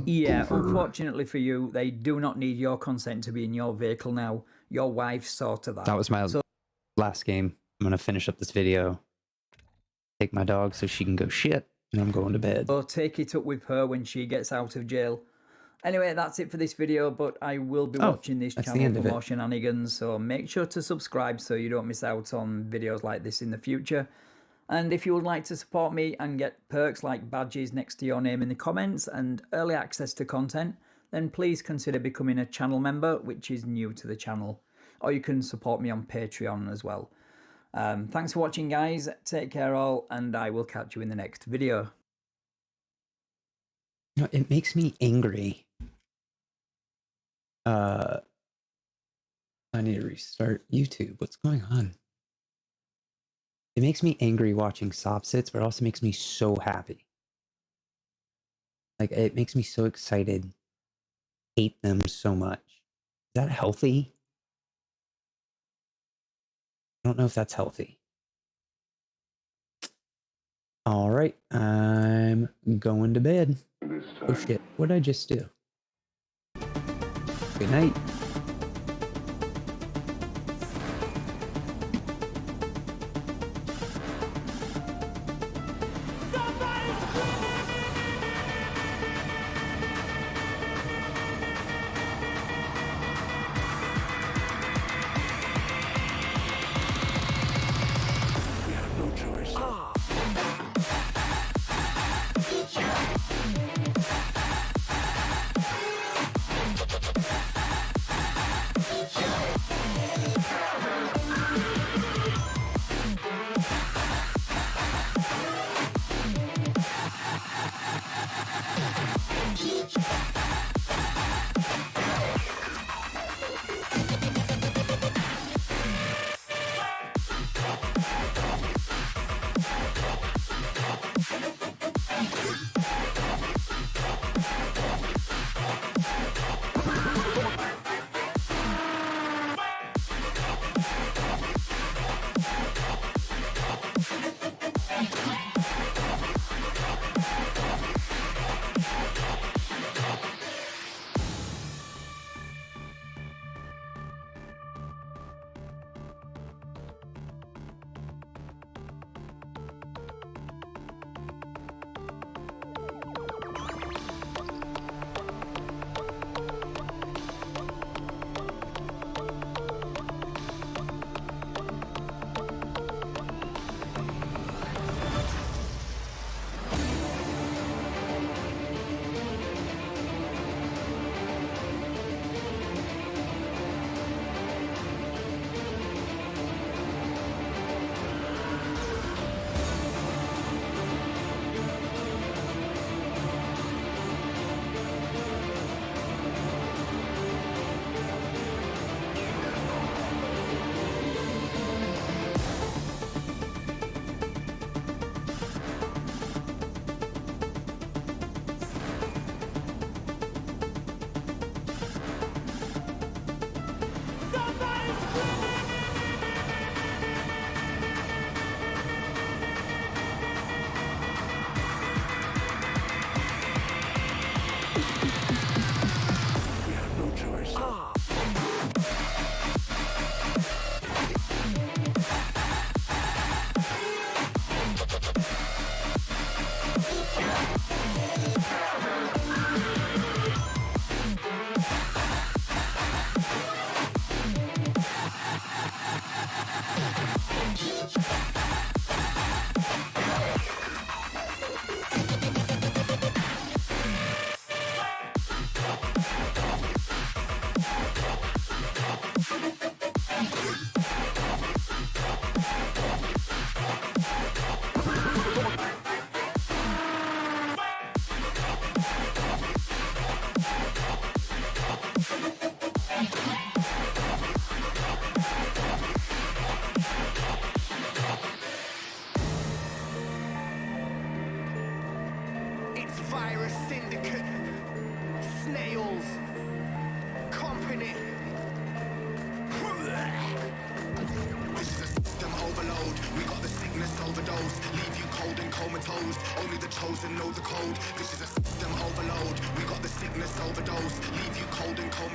Yeah, unfortunately for you, they do not need your consent to be in your vehicle now. Your wife saw to that. That was my last game. I'm gonna finish up this video. Take my dog so she can go shit, and I'm going to bed. So take it up with her when she gets out of jail. Anyway, that's it for this video, but I will be watching this channel for more shenanigans, so make sure to subscribe so you don't miss out on videos like this in the future. And if you would like to support me and get perks like badges next to your name in the comments and early access to content, then please consider becoming a channel member, which is new to the channel. Or you can support me on Patreon as well. Thanks for watching, guys. Take care all, and I will catch you in the next video. No, it makes me angry. I need to restart YouTube. What's going on? It makes me angry watching SovCits, but it also makes me so happy. Like, it makes me so excited. Hate them so much. Is that healthy? I don't know if that's healthy. All right, I'm going to bed. Oh shit, what did I just do? Good night. syndicate, snails, company. This is a system overload. We got the sickness overdose. Leave you cold and comatose. Only the chosen know the code. This is a system overload. We got the sickness overdose. Leave you cold and comatose.